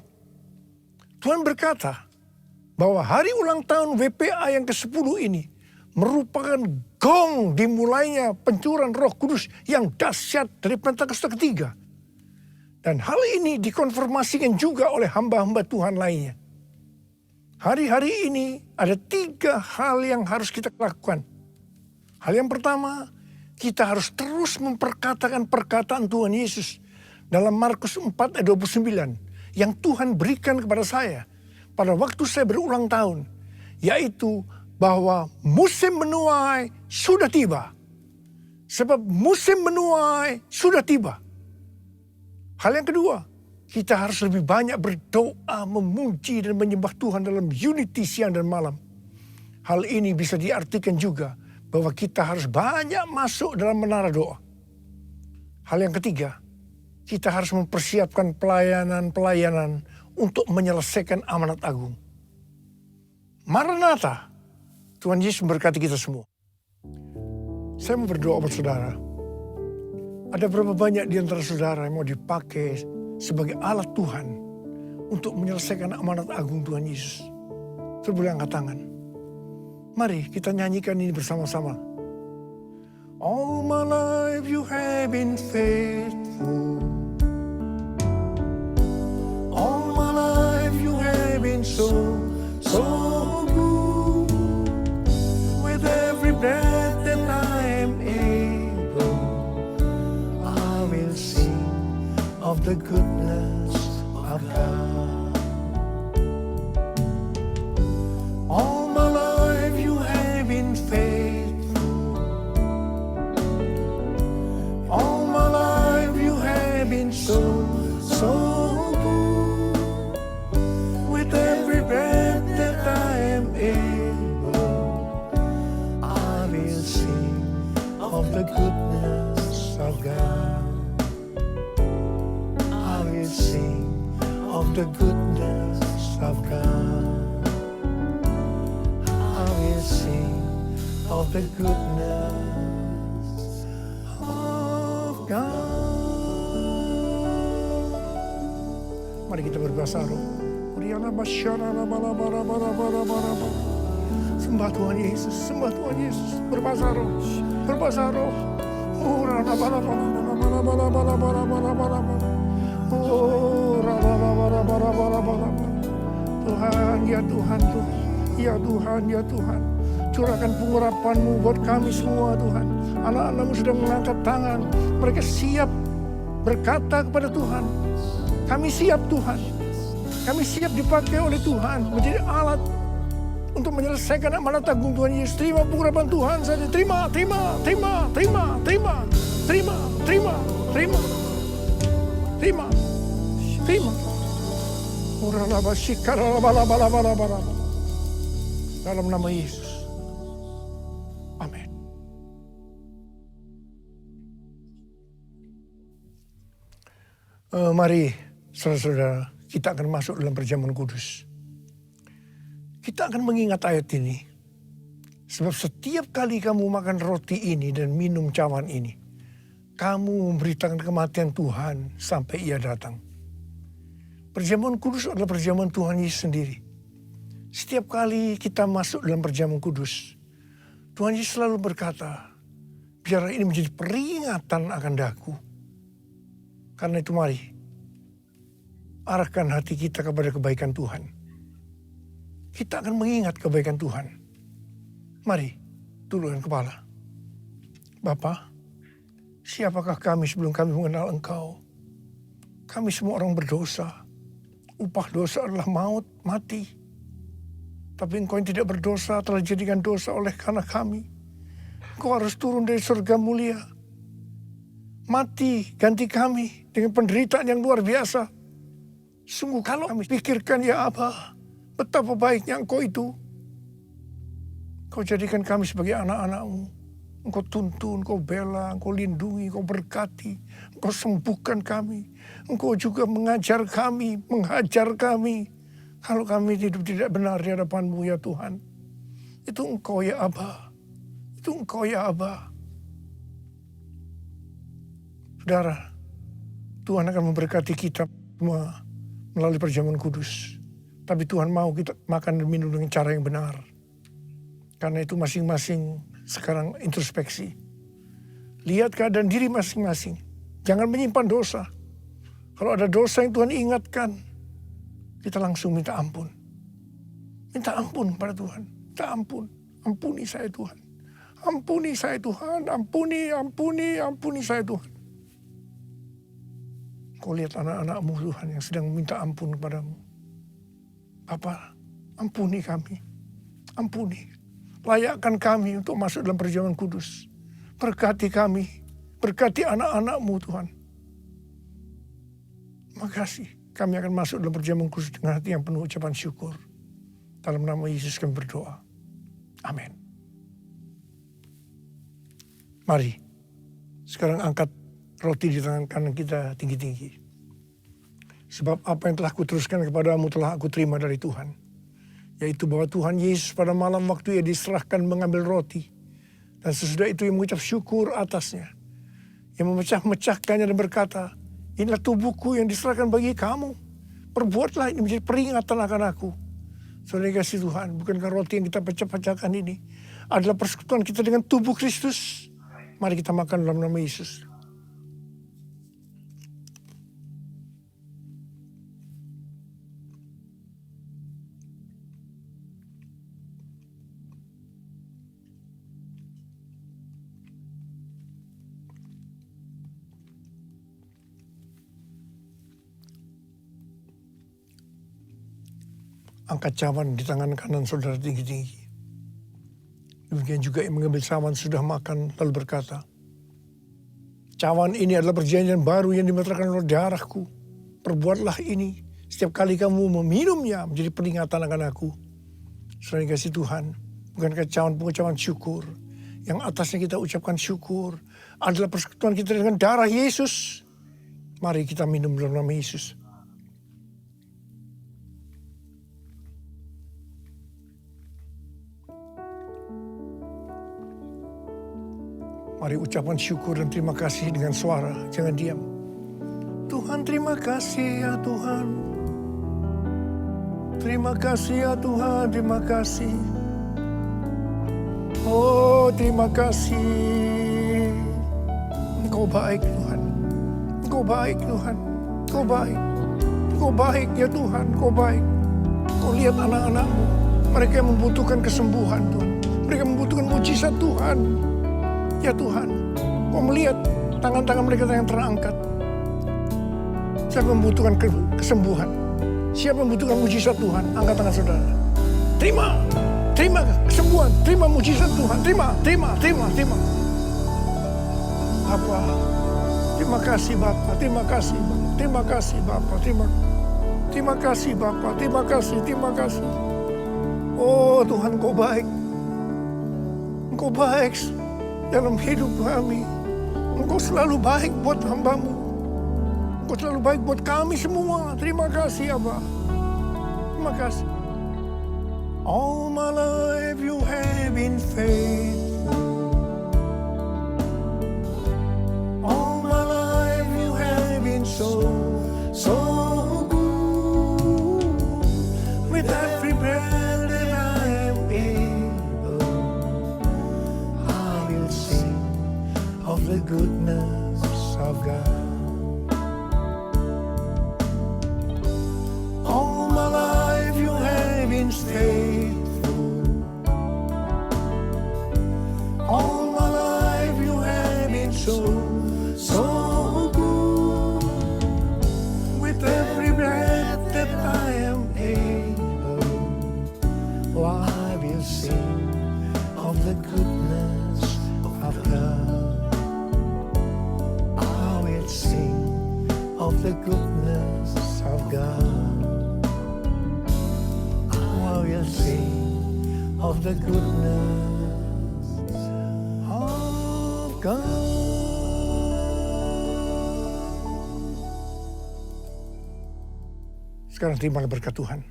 Tuhan berkata bahwa hari ulang tahun WPA yang ke-10 ini merupakan gong dimulainya pencurahan Roh Kudus yang dahsyat dari Pentakosta ketiga. Dan hal ini dikonfirmasikan juga oleh hamba-hamba Tuhan lainnya. Hari-hari ini ada 3 hal yang harus kita lakukan. Hal yang pertama, kita harus terus memperkatakan perkataan Tuhan Yesus dalam Markus 4 ayat 29 yang Tuhan berikan kepada saya pada waktu saya berulang tahun, yaitu bahwa musim menuai sudah tiba. Sebab musim menuai sudah tiba. Hal yang kedua, kita harus lebih banyak berdoa, memuji dan menyembah Tuhan dalam unity siang dan malam. Hal ini bisa diartikan juga bahwa kita harus banyak masuk dalam menara doa. Hal yang ketiga, kita harus mempersiapkan pelayanan-pelayanan untuk menyelesaikan amanat agung. Maranatha, Tuhan Yesus memberkati kita semua. Saya mau berdoa buat saudara. Ada berapa banyak di antara saudara yang mau dipakai sebagai alat Tuhan untuk menyelesaikan amanat agung Tuhan Yesus? Saudara boleh angkat tangan. Mari kita nyanyikan ini bersama-sama. All my life you have been faithful. All my life you have been so good. With every breath that I am able, I will sing of the goodness of God. All my life you have been faithful. All my life you have been so good. With every breath that I am able, I will sing of the goodness of God. I will sing of the goodness of God. I will sing of the goodness of God. Mari kita berbahasa roh. Sembah Tuhan Yesus, sembah Tuhan Yesus. Berbahasa roh, berbahasa roh. Tuhan, ya Tuhan, ya Tuhan, ya Tuhan. Curahkan pengurapan-Mu buat kami semua Tuhan. Anak-anak-Mu sudah mengangkat tangan. Mereka siap berkata kepada Tuhan, kami siap Tuhan. Kami siap dipakai oleh Tuhan menjadi alat untuk menyelesaikan amanat agung Tuhan Yesus. Terima pengurapan Tuhan saja. Terima. Dalam nama Yesus. Amin. Mari saudara-saudara, kita akan masuk dalam perjamuan kudus. Kita akan mengingat ayat ini. Sebab setiap kali kamu makan roti ini dan minum cawan ini, kamu memberitakan kematian Tuhan sampai Ia datang. Perjamuan kudus adalah perjamuan Tuhan Yesus sendiri. Setiap kali kita masuk dalam perjamuan kudus, Tuhan Yesus selalu berkata, biarlah ini menjadi peringatan akan daku. Karena itu mari, arahkan hati kita kepada kebaikan Tuhan. Kita akan mengingat kebaikan Tuhan. Mari, tundukkan kepala. Bapa, siapakah kami sebelum kami mengenal Engkau? Kami semua orang berdosa. Upah dosa adalah maut, mati. Tapi Engkau yang tidak berdosa telah dijadikan dosa oleh karena kami. Engkau harus turun dari surga mulia. Mati ganti kami dengan penderitaan yang luar biasa. Sungguh kalau kami pikirkan ya Aba, betapa baiknya Engkau itu. Kau jadikan kami sebagai anak-anak-Mu. Engkau tuntun, Engkau bela, Engkau lindungi, Engkau berkati. Engkau sembuhkan kami. Engkau juga mengajar kami, menghajar kami. Kalau kami hidup tidak benar di hadapan-Mu ya Tuhan. Itu Engkau ya Aba. Itu Engkau ya Aba. Saudara, Tuhan akan memberkati kita semua melalui perjamuan kudus. Tapi Tuhan mau kita makan dan minum dengan cara yang benar. Karena itu masing-masing sekarang introspeksi. Lihat keadaan diri masing-masing. Jangan menyimpan dosa. Kalau ada dosa yang Tuhan ingatkan, kita langsung minta ampun. Minta ampun kepada Tuhan. Minta ampun. Ampuni saya Tuhan. Ampuni saya Tuhan. Ampuni saya Tuhan. Kau lihat anak-anak-Mu Tuhan yang sedang minta ampun kepadamu. Bapa, ampuni kami. Ampuni. Layakkan kami untuk masuk dalam perjamuan kudus. Berkati kami. Berkati anak-anak-Mu Tuhan. Makasih. Kami akan masuk dalam perjamuan kudus dengan hati yang penuh ucapan syukur. Dalam nama Yesus kami berdoa. Amin. Mari. Sekarang angkat roti di tangan kanan kita tinggi-tinggi. Sebab apa yang telah kuteruskan kepadamu telah aku terima dari Tuhan. Yaitu bahwa Tuhan Yesus pada malam waktu Ia diserahkan mengambil roti. Dan sesudah itu Ia mengucap syukur atasnya. Ia memecah-mecahkannya dan berkata, inilah tubuhku yang diserahkan bagi kamu. Perbuatlah ini menjadi peringatan akan aku. Saudara kasih Tuhan, bukankah roti yang kita pecah-pecahkan ini adalah persekutuan kita dengan tubuh Kristus? Mari kita makan dalam nama Yesus. Angkat cawan di tangan kanan saudara tinggi-tinggi. Demikian juga yang mengambil cawan sudah makan lalu berkata, cawan ini adalah perjanjian baru yang dimeteraikan oleh darahku. Perbuatlah ini setiap kali kamu meminumnya menjadi peringatan akan aku. Saudara kasih Tuhan, bukankah cawan pengucapan syukur yang atasnya kita ucapkan syukur adalah persekutuan kita dengan darah Yesus. Mari kita minum dalam nama Yesus. Mari ucapan syukur dan terima kasih dengan suara, jangan diam. Tuhan terima kasih ya Tuhan. Terima kasih ya Tuhan, terima kasih. Oh terima kasih. Engkau baik Tuhan. Engkau baik Tuhan. Engkau baik. Engkau baik ya Tuhan, Engkau baik. Kau lihat anak-anak-Mu. Mereka yang membutuhkan kesembuhan Tuhan. Mereka membutuhkan mujizat Tuhan. Ya Tuhan, Kau melihat tangan-tangan mereka yang terangkat. Siapa yang membutuhkan kesembuhan? Siapa yang membutuhkan mujizat Tuhan? Angkat tangan saudara. Terima. terima kesembuhan, terima mujizat Tuhan, terima. Bapa, terima kasih Bapa, terima kasih Bapa, terima kasih Bapa, terima kasih. Oh Tuhan, Engkau baik dalam hidup kami. Engkau selalu baik buat hamba-Mu. Engkau selalu baik buat kami semua. Terima kasih Abba. Terima kasih. All my life you have been faithful. All my life you have been so good. With every breath that I am able, I will sing of the goodness of God. All my life you have been faithful. All my life you have been so good. With every breath that I am able, oh, I will sing of the goodness of God. I will sing of the goodness of God. I will sing of the goodness of God. Sekarang terima berkat Tuhan.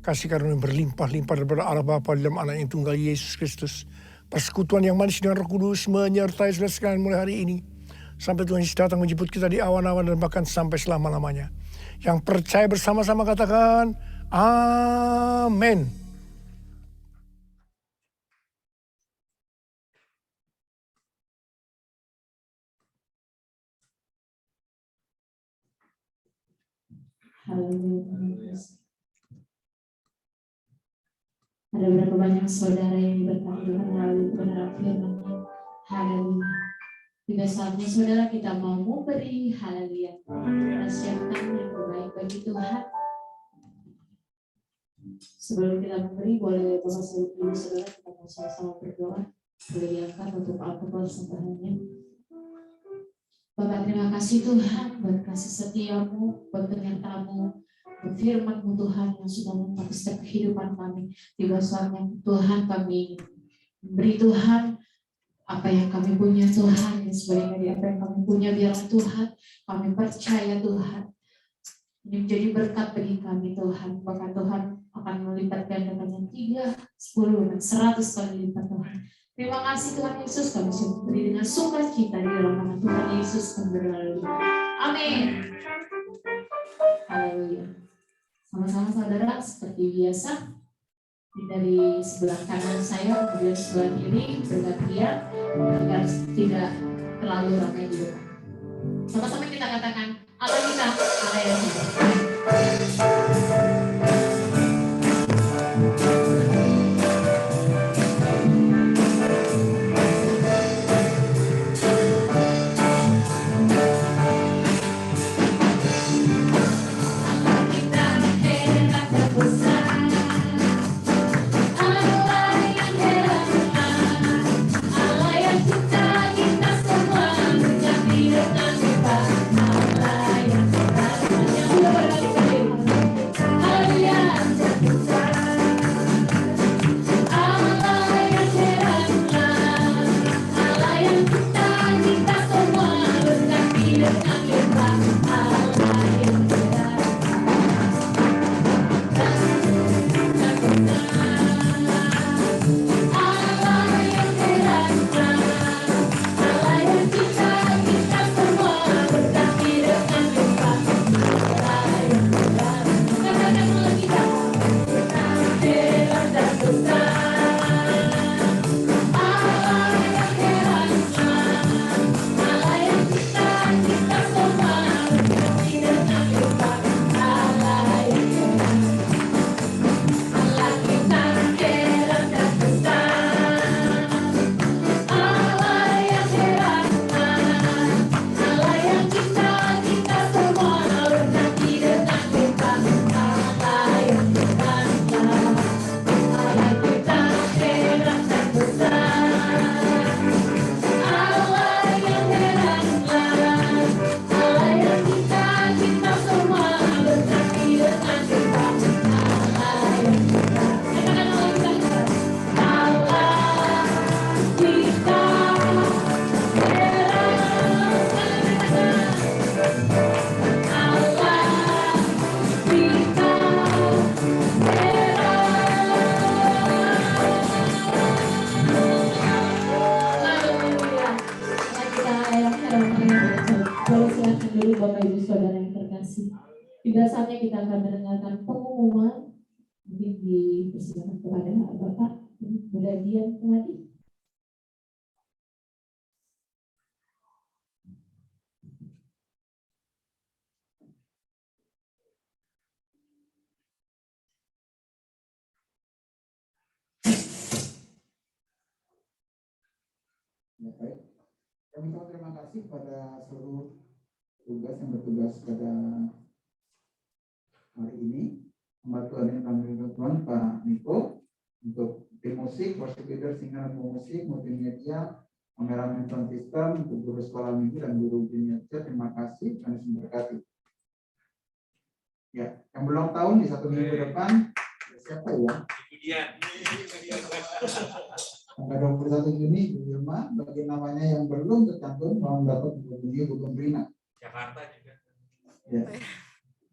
Kasih karunia berlimpah-limpah daripada Allah Bapa dalam Anak yang tunggal Yesus Kristus. Persekutuan yang manis dengan Roh Kudus menyertai saudara sekalian mulai hari ini. Sampai Tuhan Yesus datang menjemput kita di awan-awan dan bahkan sampai selama-lamanya. Yang percaya bersama-sama katakan, amin. Haleluya. Ada berapa banyak saudara yang diberkati Tuhan melalui kebenaran firman-Nya. Haleluya. Juga saatnya saudara kita mau memberi. Haleluya. Kita siapkan yang terbaik bagi Tuhan. Sebelum kita memberi, boleh Bapak Ibu saudara kita mau sama-sama berdoa. Boleh diangkat untuk alkohol sembahannya. Bapak, terima kasih Tuhan buat kasih setia-Mu, buat penyertaan-Mu, buat firman-Mu Tuhan yang sudah membantu setiap kehidupan kami. Tiba saatnya Tuhan kami beri Tuhan apa yang kami punya Tuhan, yang sebagai dari apa yang kami punya biarlah Tuhan kami percaya Tuhan ini menjadi berkat bagi kami Tuhan. Bahkan Tuhan akan melipat gandakan 3, 10, dan 100 kali lipat Tuhan. Terima kasih Tuhan Yesus, kami sudah beri dengan sukacita di dalam nama Tuhan Yesus kami berdoa. Amin. Haleluya. Sama-sama saudara, seperti biasa dari sebelah kanan saya kemudian sebelah kiri bergantian agar tidak terlalu ramai di depan. Sama-sama kita katakan Allah kita, Allah yang hidup. Allah yang Juga saatnya kita akan mendengarkan pengumuman. Mungkin dipersilakan kepada Bapak Bunda Dian Kumadi. Ya, baik. Kami ucapkan terima kasih kepada seluruh tugas yang bertugas pada hari ini. Membantu yang kami lakukan Pak Niko untuk tim musik, worship leader, singer, musik, multimedia, kameramen sound system, untuk guru sekolah minggu dan guru junior. Terima kasih dan memberkati. Ya, yang belum tahun di 1 minggu depan siapa ya? Tanggal 21 Juni di rumah, bagi namanya yang belum tercantum mau dapat bunyi hukum Rina. Jakarta juga. Ya.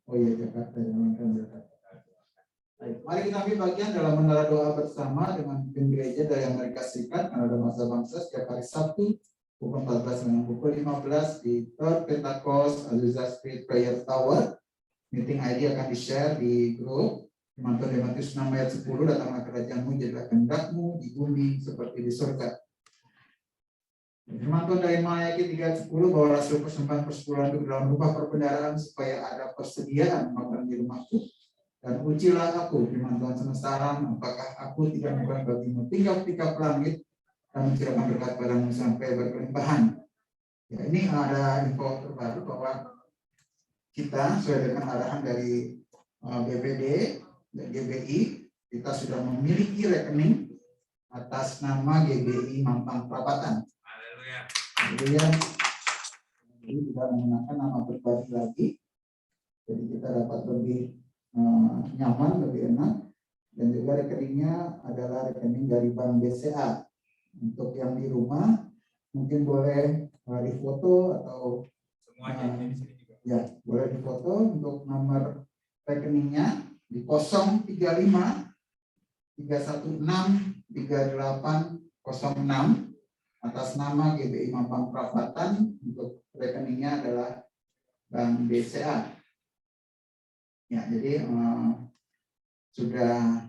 Oh iya Jakarta yang Jakarta. Baik, mari kita ambil bagian dalam menara doa bersama dengan tim gereja dari Amerika Serikat, Kanada Masa Bangsa setiap hari Sabtu pukul 14 dan pukul 15 di Third Pentecost Azusa Street Prayer Tower. Meeting ID akan di-share di grup. Firman Tuhan Matius 6 ayat 10, datanglah kerajaanmu, jadilah kehendakmu di bumi seperti di surga. Firman Tuhan dari Malaiki 3 ayat 10, bahwa rasul persembahan persepuluhan itu dalam rumah perbendaharaan supaya ada persediaan makan di rumahku. Dan ujilah aku, firman Tuhan semesta alam, apakah aku tidak bukan bagimu tinggal-tinggal langit dan mencurahkan berkat padamu sampai berkelimpahan. Ya, ini ada info terbaru bahwa kita sesuai dengan arahan dari BPD dan GBI, kita sudah memiliki rekening atas nama GBI Mampang Perapatan. Kemudian jadi tidak menggunakan nama pribadi lagi, jadi kita dapat lebih nyaman, lebih enak. Dan juga rekeningnya adalah rekening dari Bank BCA. Untuk yang di rumah mungkin boleh difoto atau ya boleh difoto. Untuk nomor rekeningnya di 035 316 3806 atas nama GBI Mampang Perapatan. Untuk rekeningnya adalah Bank BCA. Ya, jadi sudah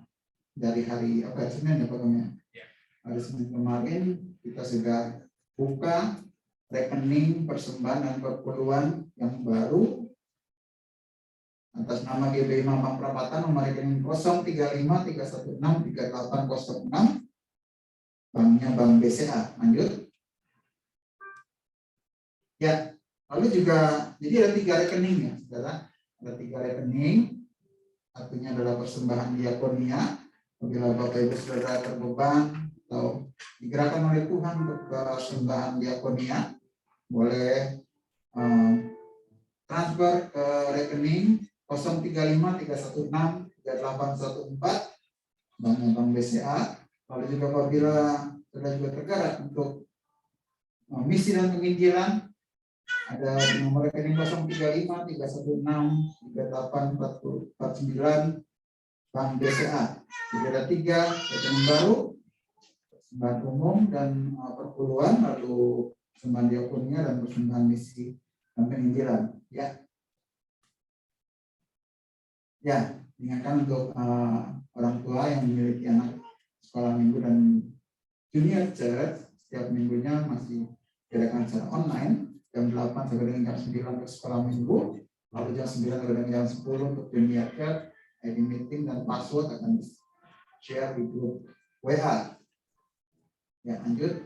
dari hari Senin ya Pak Kami. Hari Senin kemarin kita sudah buka rekening persembahan dan perpuluhan yang baru atas nama GBI Mampang Perapatan, nomor rekening 035 316 3806, banknya Bank BCA. Lanjut. Ya, lalu juga jadi ada 3 rekening ya, saudara. Ada 3 rekening. Satunya adalah persembahan diakonia. Apabila Bapak Ibu Saudara terbeban atau digerakkan oleh Tuhan untuk persembahan diakonia, boleh transfer ke rekening 035 316 3814 Bank BCA. Lalu juga apabila sudah juga tergerak untuk misi dan penginjilan, ada nomor rekening 035 316 3849 Bank BCA. Jadi ada 3 rekening baru, persembahan umum dan perpuluhan, lalu persembahan diakonia dan persembahan misi dan penginjilan. Ya, ingatkan untuk orang tua yang memiliki anak sekolah minggu dan junior church, setiap minggunya masih diadakan secara online. Jam 8 sampai dengan jam 9 untuk sekolah minggu, lalu jam 9 sampai dengan jam 10 untuk junior church. ID meeting dan password akan share di grup WA. Ya, lanjut.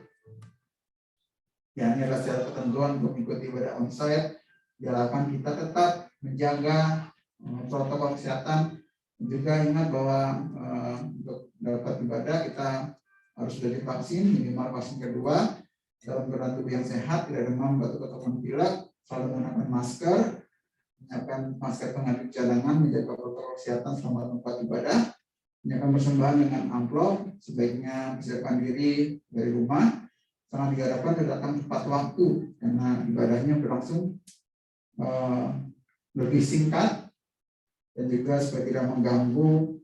Ya, ini adalah secara ketentuan untuk mengikuti ibadah onsite. Diharapkan kita tetap menjaga protokol kesehatan. Juga ingat bahwa untuk dapat ibadah kita harus sudah divaksin, minimal vaksin kedua. Dalam keadaan tubuh yang sehat, tidak demam, batuk ataupun pilek, selalu menggunakan masker, menyiapkan masker pengganti cadangan, menjaga protokol kesehatan selama tempat ibadah, menyiapkan persembahan dengan amplop, sebaiknya persiapkan diri dari rumah, sangat diharapkan datang tepat waktu karena ibadahnya berlangsung lebih singkat dan juga supaya tidak mengganggu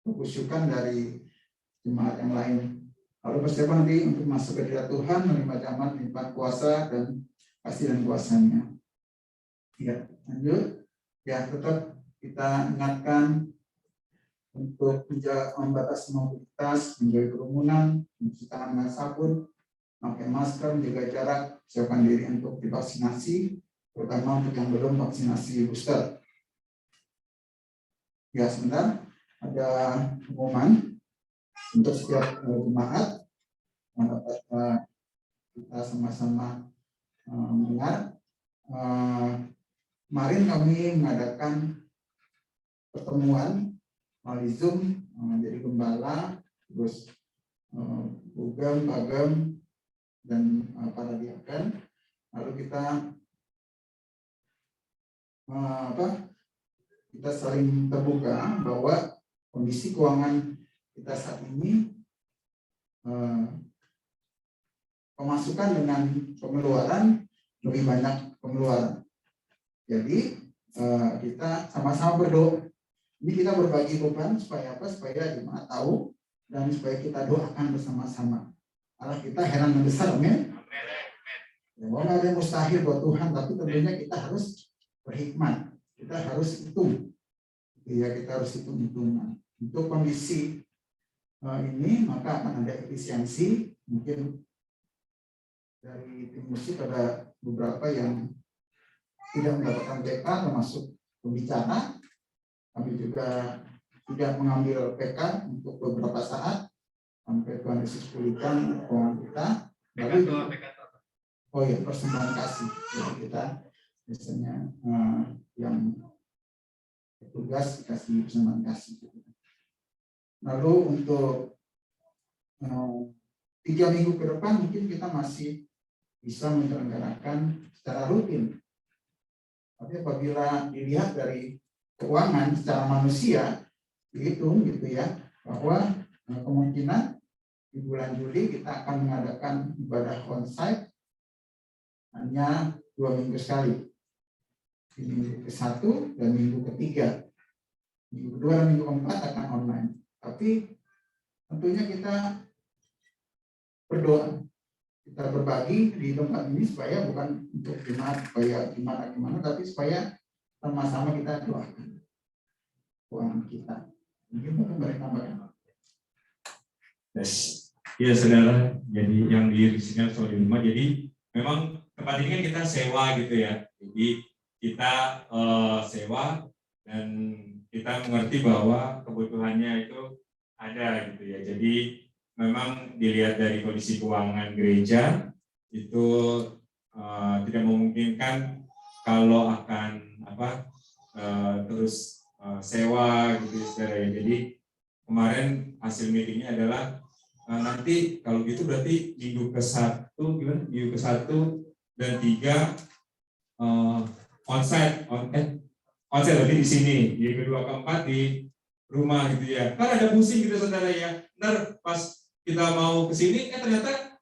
kekusyukan dari jemaat yang lain. Lalu persiapan nanti untuk masuk ke hadirat Tuhan, menerima zaman limpahan kuasa dan kasih dan kuasanya. Ya, lanjut. Ya, tetap kita ingatkan untuk membatasi mobilitas, menjauhi kerumunan, mencuci tangan dengan sabun, pakai masker, menjaga jarak, siapkan diri untuk divaksinasi, terutama untuk yang belum vaksinasi booster. Ya, sebentar ada pengumuman untuk setiap jemaat yang dapat kita sama-sama mendengar. Kemarin kami mengadakan pertemuan melalui Zoom, jadi gembala, terus Bugem, Bagem, dan para diaken. Lalu kita kita saling terbuka bahwa kondisi keuangan kita saat ini pemasukan dengan pengeluaran lebih banyak pengeluaran. Jadi kita sama-sama berdoa. Ini kita berbagi beban supaya apa? Supaya jemaat tahu dan supaya kita doakan bersama-sama. Allah kita heran dan besar, amin. Ya, bahwa ada yang mustahil buat Tuhan, tapi tentunya kita harus berhikmat. Kita harus hitung. Ya, kita harus hitung-hitungan. Untuk kondisi ini maka akan ada efisiensi. Mungkin dari tim musik ada beberapa yang tidak mendapatkan PK termasuk pembicara. Kami juga tidak mengambil PK untuk beberapa saat sampai Tuhan Yesus pulihkan keuangan kita. Lalu oh ya, persembahan kasih. Jadi kita biasanya yang tugas dikasih persembahan kasih. Lalu untuk 3 minggu ke depan mungkin kita masih bisa menyelenggarakan secara rutin. Tapi apabila dilihat dari keuangan secara manusia dihitung gitu ya, bahwa kemungkinan di bulan Juli kita akan mengadakan ibadah onsite hanya 2 minggu sekali, di minggu ke-1 dan minggu ke-3. Minggu ke-2 dan minggu ke-4 akan online. Tapi tentunya kita berdoa, kita berbagi di tempat ini supaya bukan untuk jemaat supaya gimana, tapi supaya sama-sama kita doakan keuangan kita. Mungkin Bapak bertambahkan. Yes. Ya saudara, jadi yang diisikan soal rumah, jadi memang tempat ini kan kita sewa gitu ya. Jadi kita sewa dan kita mengerti bahwa kebutuhannya itu ada gitu ya. Jadi memang dilihat dari kondisi keuangan gereja itu tidak memungkinkan kalau akan terus sewa gitu saudara. Jadi kemarin hasil meetingnya adalah nanti kalau gitu berarti minggu ke-1 gimana? Minggu ke-1 dan 3 onsite berarti di sini, minggu ke-2 ke-4 di rumah gitu ya. Kan ada pusing gitu saudara ya. Ntar pas kita mau ke sini ternyata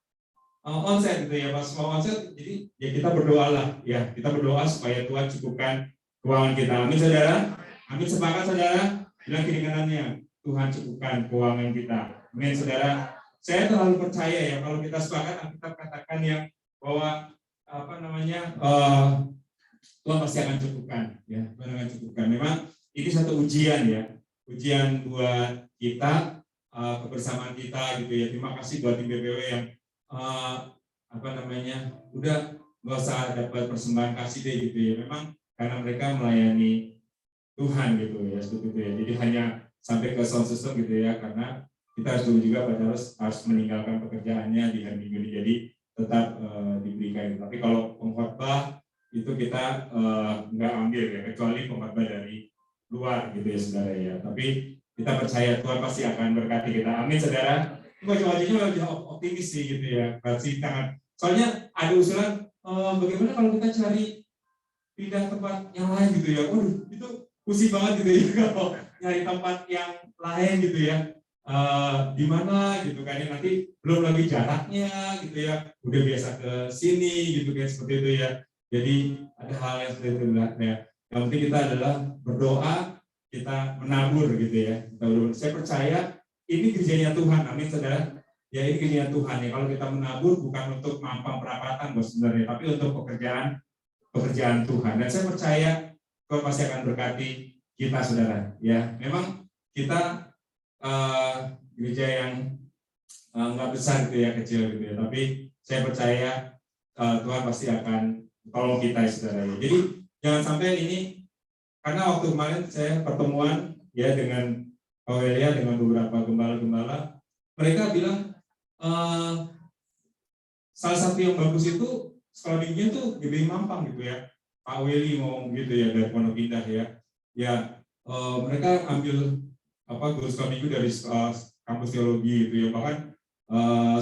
onsite gitu ya. Pas mau onsite jadi ya kita berdoalah ya. Kita berdoa supaya Tuhan cukupkan keuangan kita. Amin saudara. Amin, sepakat saudara. Bilang kiri kanannya, Tuhan cukupkan keuangan kita. Amin saudara. Saya terlalu percaya ya kalau kita sepakat, kita katakan yang bahwa Tuhan pasti akan cukupkan ya. Tuhan akan cukupkan. Memang ini satu ujian ya. Ujian buat kita, kebersamaan kita gitu ya. Terima kasih buat tim BPW yang udah nggak usah dapat persembahan kasih deh gitu ya. Memang karena mereka melayani Tuhan gitu ya, seperti itu ya. Jadi hanya sampai ke sound system gitu ya, karena kita harus juga harus meninggalkan pekerjaannya di hari Minggu ini. Jadi tetap diberikan. Tapi kalau pengkhotbah itu kita nggak ambil ya, kecuali pengkhotbah dari luar gitu ya saudara ya. Tapi kita percaya Tuhan pasti akan berkati kita. Amin saudara. Wajahnya lebih optimis sih gitu ya. Kasih tangan. Soalnya ada usulan bagaimana kalau kita cari pindah tempat yang lain gitu ya. Waduh, itu pusing banget gitu ya kalau nyari tempat yang lain gitu ya. Di mana gitu kan ya, nanti belum lagi jaraknya gitu ya. Udah biasa ke sini gitu kan seperti itu ya. Jadi ada hal yang seperti itu ya. Yang penting kita adalah berdoa, kita menabur gitu ya. Saya percaya ini kerjanya Tuhan, amin saudara. Ya ini kerjanya Tuhan ya. Kalau kita menabur bukan untuk mampang perapatan bos sebenarnya, tapi untuk pekerjaan Tuhan. Dan saya percaya Tuhan pasti akan berkati kita, saudara. Ya, memang kita gereja yang nggak besar gitu ya, kecil gitu ya. Tapi saya percaya Tuhan pasti akan tolong kita, saudara. Jadi jangan sampai ini, karena waktu kemarin saya pertemuan ya dengan Aurelia, dengan beberapa gembala-gembala, mereka bilang salah satu yang bagus itu sekolah minggunya tuh GBI Mampang gitu ya. Pak Weli mau gitu ya, dari Pondok Indah ya. Ya mereka ambil guru sekolah minggu dari kampus teologi gitu ya. Bahkan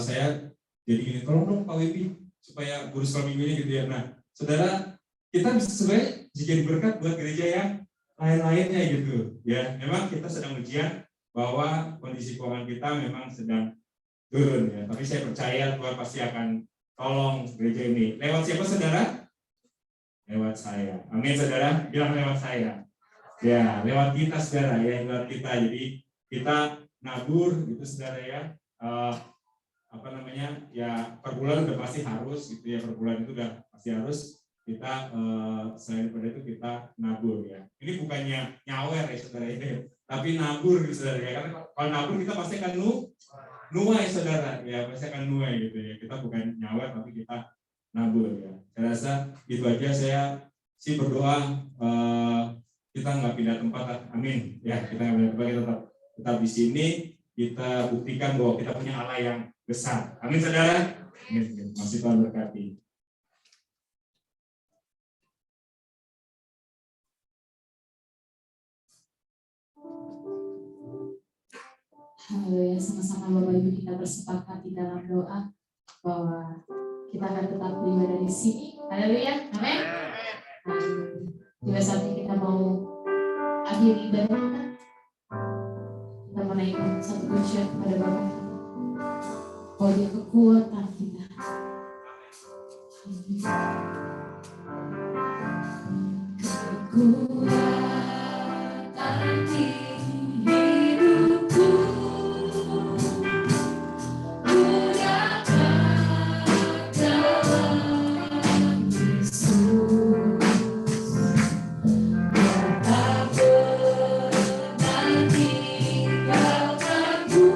saya jadi gini, tolong dong Pak Weli supaya guru sekolah minggunya gitu ya. Nah, saudara, kita bisa sebenarnya jadi berkat buat gereja yang lain-lainnya gitu ya. Memang kita sedang ujian bahwa kondisi keuangan kita memang sedang turun ya. Tapi saya percaya Tuhan pasti akan tolong gereja ini. Lewat siapa, saudara? Lewat saya. Amin, saudara. Bilang lewat saya. Ya, lewat kita, saudara ya, lewat kita. Jadi kita nabur gitu, saudara ya. Ya per bulan udah pasti harus gitu ya, per bulan itu udah pasti harus kita selain daripada itu kita nabur ya. Ini bukannya nyawer ya, saudara ya, tapi nabur gitu, saudara ya. Karena kalau nabur kita pasti akan nuai, saudara ya, pasti akan nuai gitu ya. Kita bukan nyawer tapi kita nabur ya. Saya rasa itu aja. Saya sih berdoa kita nggak pindah tempat, amin ya. Kita nggak pindah tempat, kita tetap di sini. Kita buktikan bahwa kita punya Allah yang besar, amin, saudara. Amin. Masih Tuhan berkati. Haleluya, sama-sama Bapak Ibu kita bersepakat di dalam doa bahwa kita akan tetap beribadah di sini. Haleluya, amin. Juga saat ini kita mau akhiri ibadah kita. Kita menaikkan satu pujian kepada Bapa bahwa Dia kekuatan kita. Kekuatan di hidupku, kudapat dalam Yesus. Tak pernah tinggalkanku,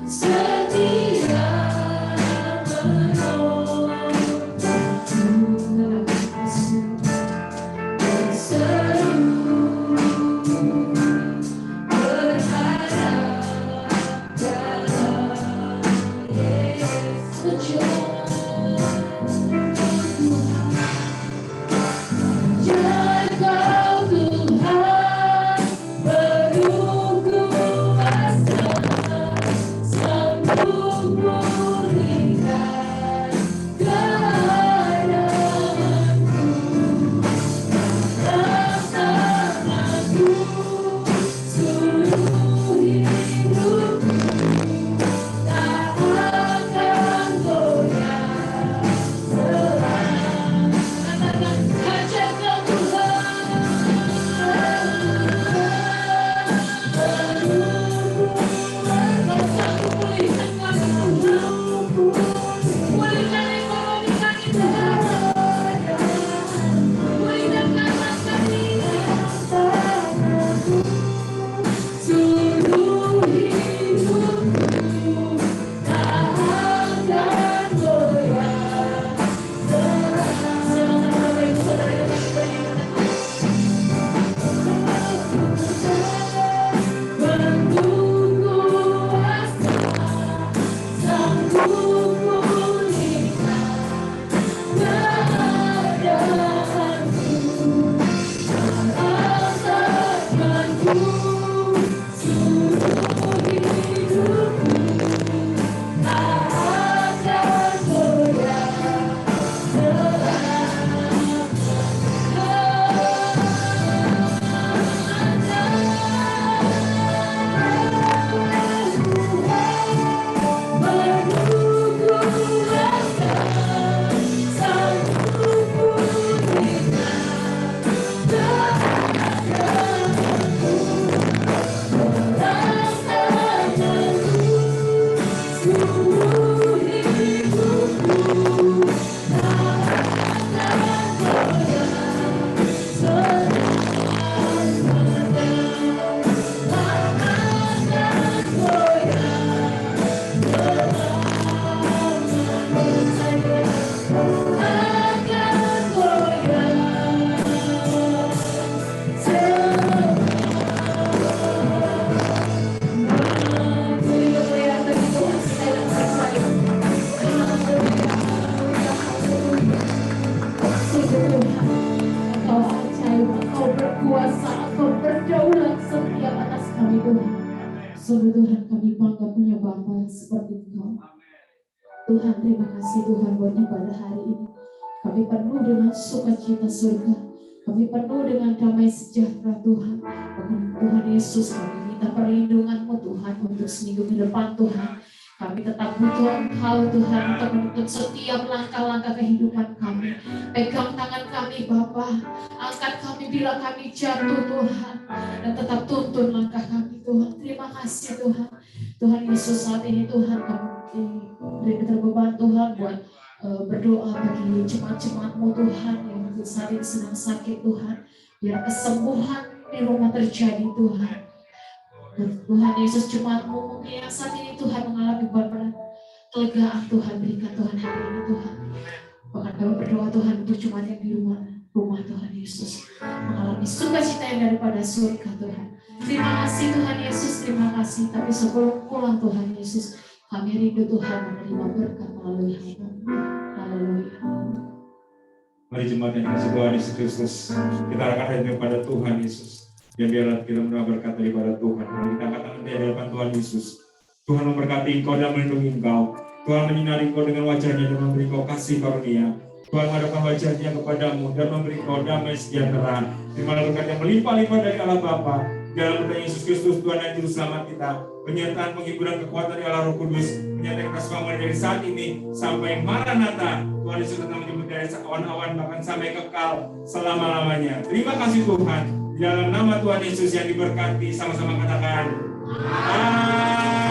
setia. berkuasa, Engkau berdaulat setia atas kami Tuhan. Sungguh Tuhan, kami bangga punya Bapa seperti Engkau. Tuhan, terima kasih Tuhan buat ibadah hari ini. Kami penuh dengan sukacita surga. Kami penuh dengan damai sejahtera Tuhan. Tuhan Yesus, kami minta perlindungan-Mu Tuhan untuk seminggu ke depan Tuhan. Kami tetap butuh Engkau Tuhan untuk menuntun setiap langkah-langkah kehidupan kami. Pegang tangan kami Bapa, angkat kami bila kami jatuh Tuhan, dan tetap tuntun langkah kami Tuhan. Terima kasih Tuhan. Tuhan Yesus, saat ini Tuhan kami beri terbeban Tuhan buat berdoa bagi jemaat-jemaat-Mu Tuhan yang mungkin saat ini sedang sakit Tuhan. Biar kesembuhan di rumah terjadi Tuhan. Tuhan Yesus, jemaat-Mu mungkin yang saat ini Tuhan mengalami beban kelegaan Tuhan, berikan Tuhan hari ini Tuhan. Bahkan kami berdoa Tuhan untuk jemaat yang di rumah Tuhan Yesus mengalami sukacita yang daripada surga Tuhan. Terima kasih Tuhan Yesus, terima kasih. Tapi sebelum pulang Tuhan Yesus, kami rindu Tuhan menerima berkat melalui hamba. Haleluya. Mari jemaat yang dikasih Tuhan Yesus Kristus, kita angkat hati kepada Tuhan Yesus. Dan biarlah kita menerima berkat daripada Tuhan. Mari kita angkat tangan di hadapan Tuhan Yesus. Tuhan memberkati engkau dan melindungi engkau. Tuhan menyinari engkau dengan wajahnya dan memberi engkau kasih karunia. Tuhan menghadapkan wajahnya kepadamu dan memberi engkau damai sejahtera. Terima berkat yang melimpah-limpah dari Allah Bapa. Dalam Tuhan Yesus Kristus, Tuhan dan Juru Selamat kita. Penyertaan, penghiburan, kekuatan dari Allah Roh Kudus. Menyertai kita semua mulai dari saat ini sampai Maranatha. Tuhan Yesus akan menjemput dari awan-awan bahkan sampai kekal selama-lamanya. Terima kasih Tuhan. Di dalam nama Tuhan Yesus yang diberkati, sama-sama katakan Amin.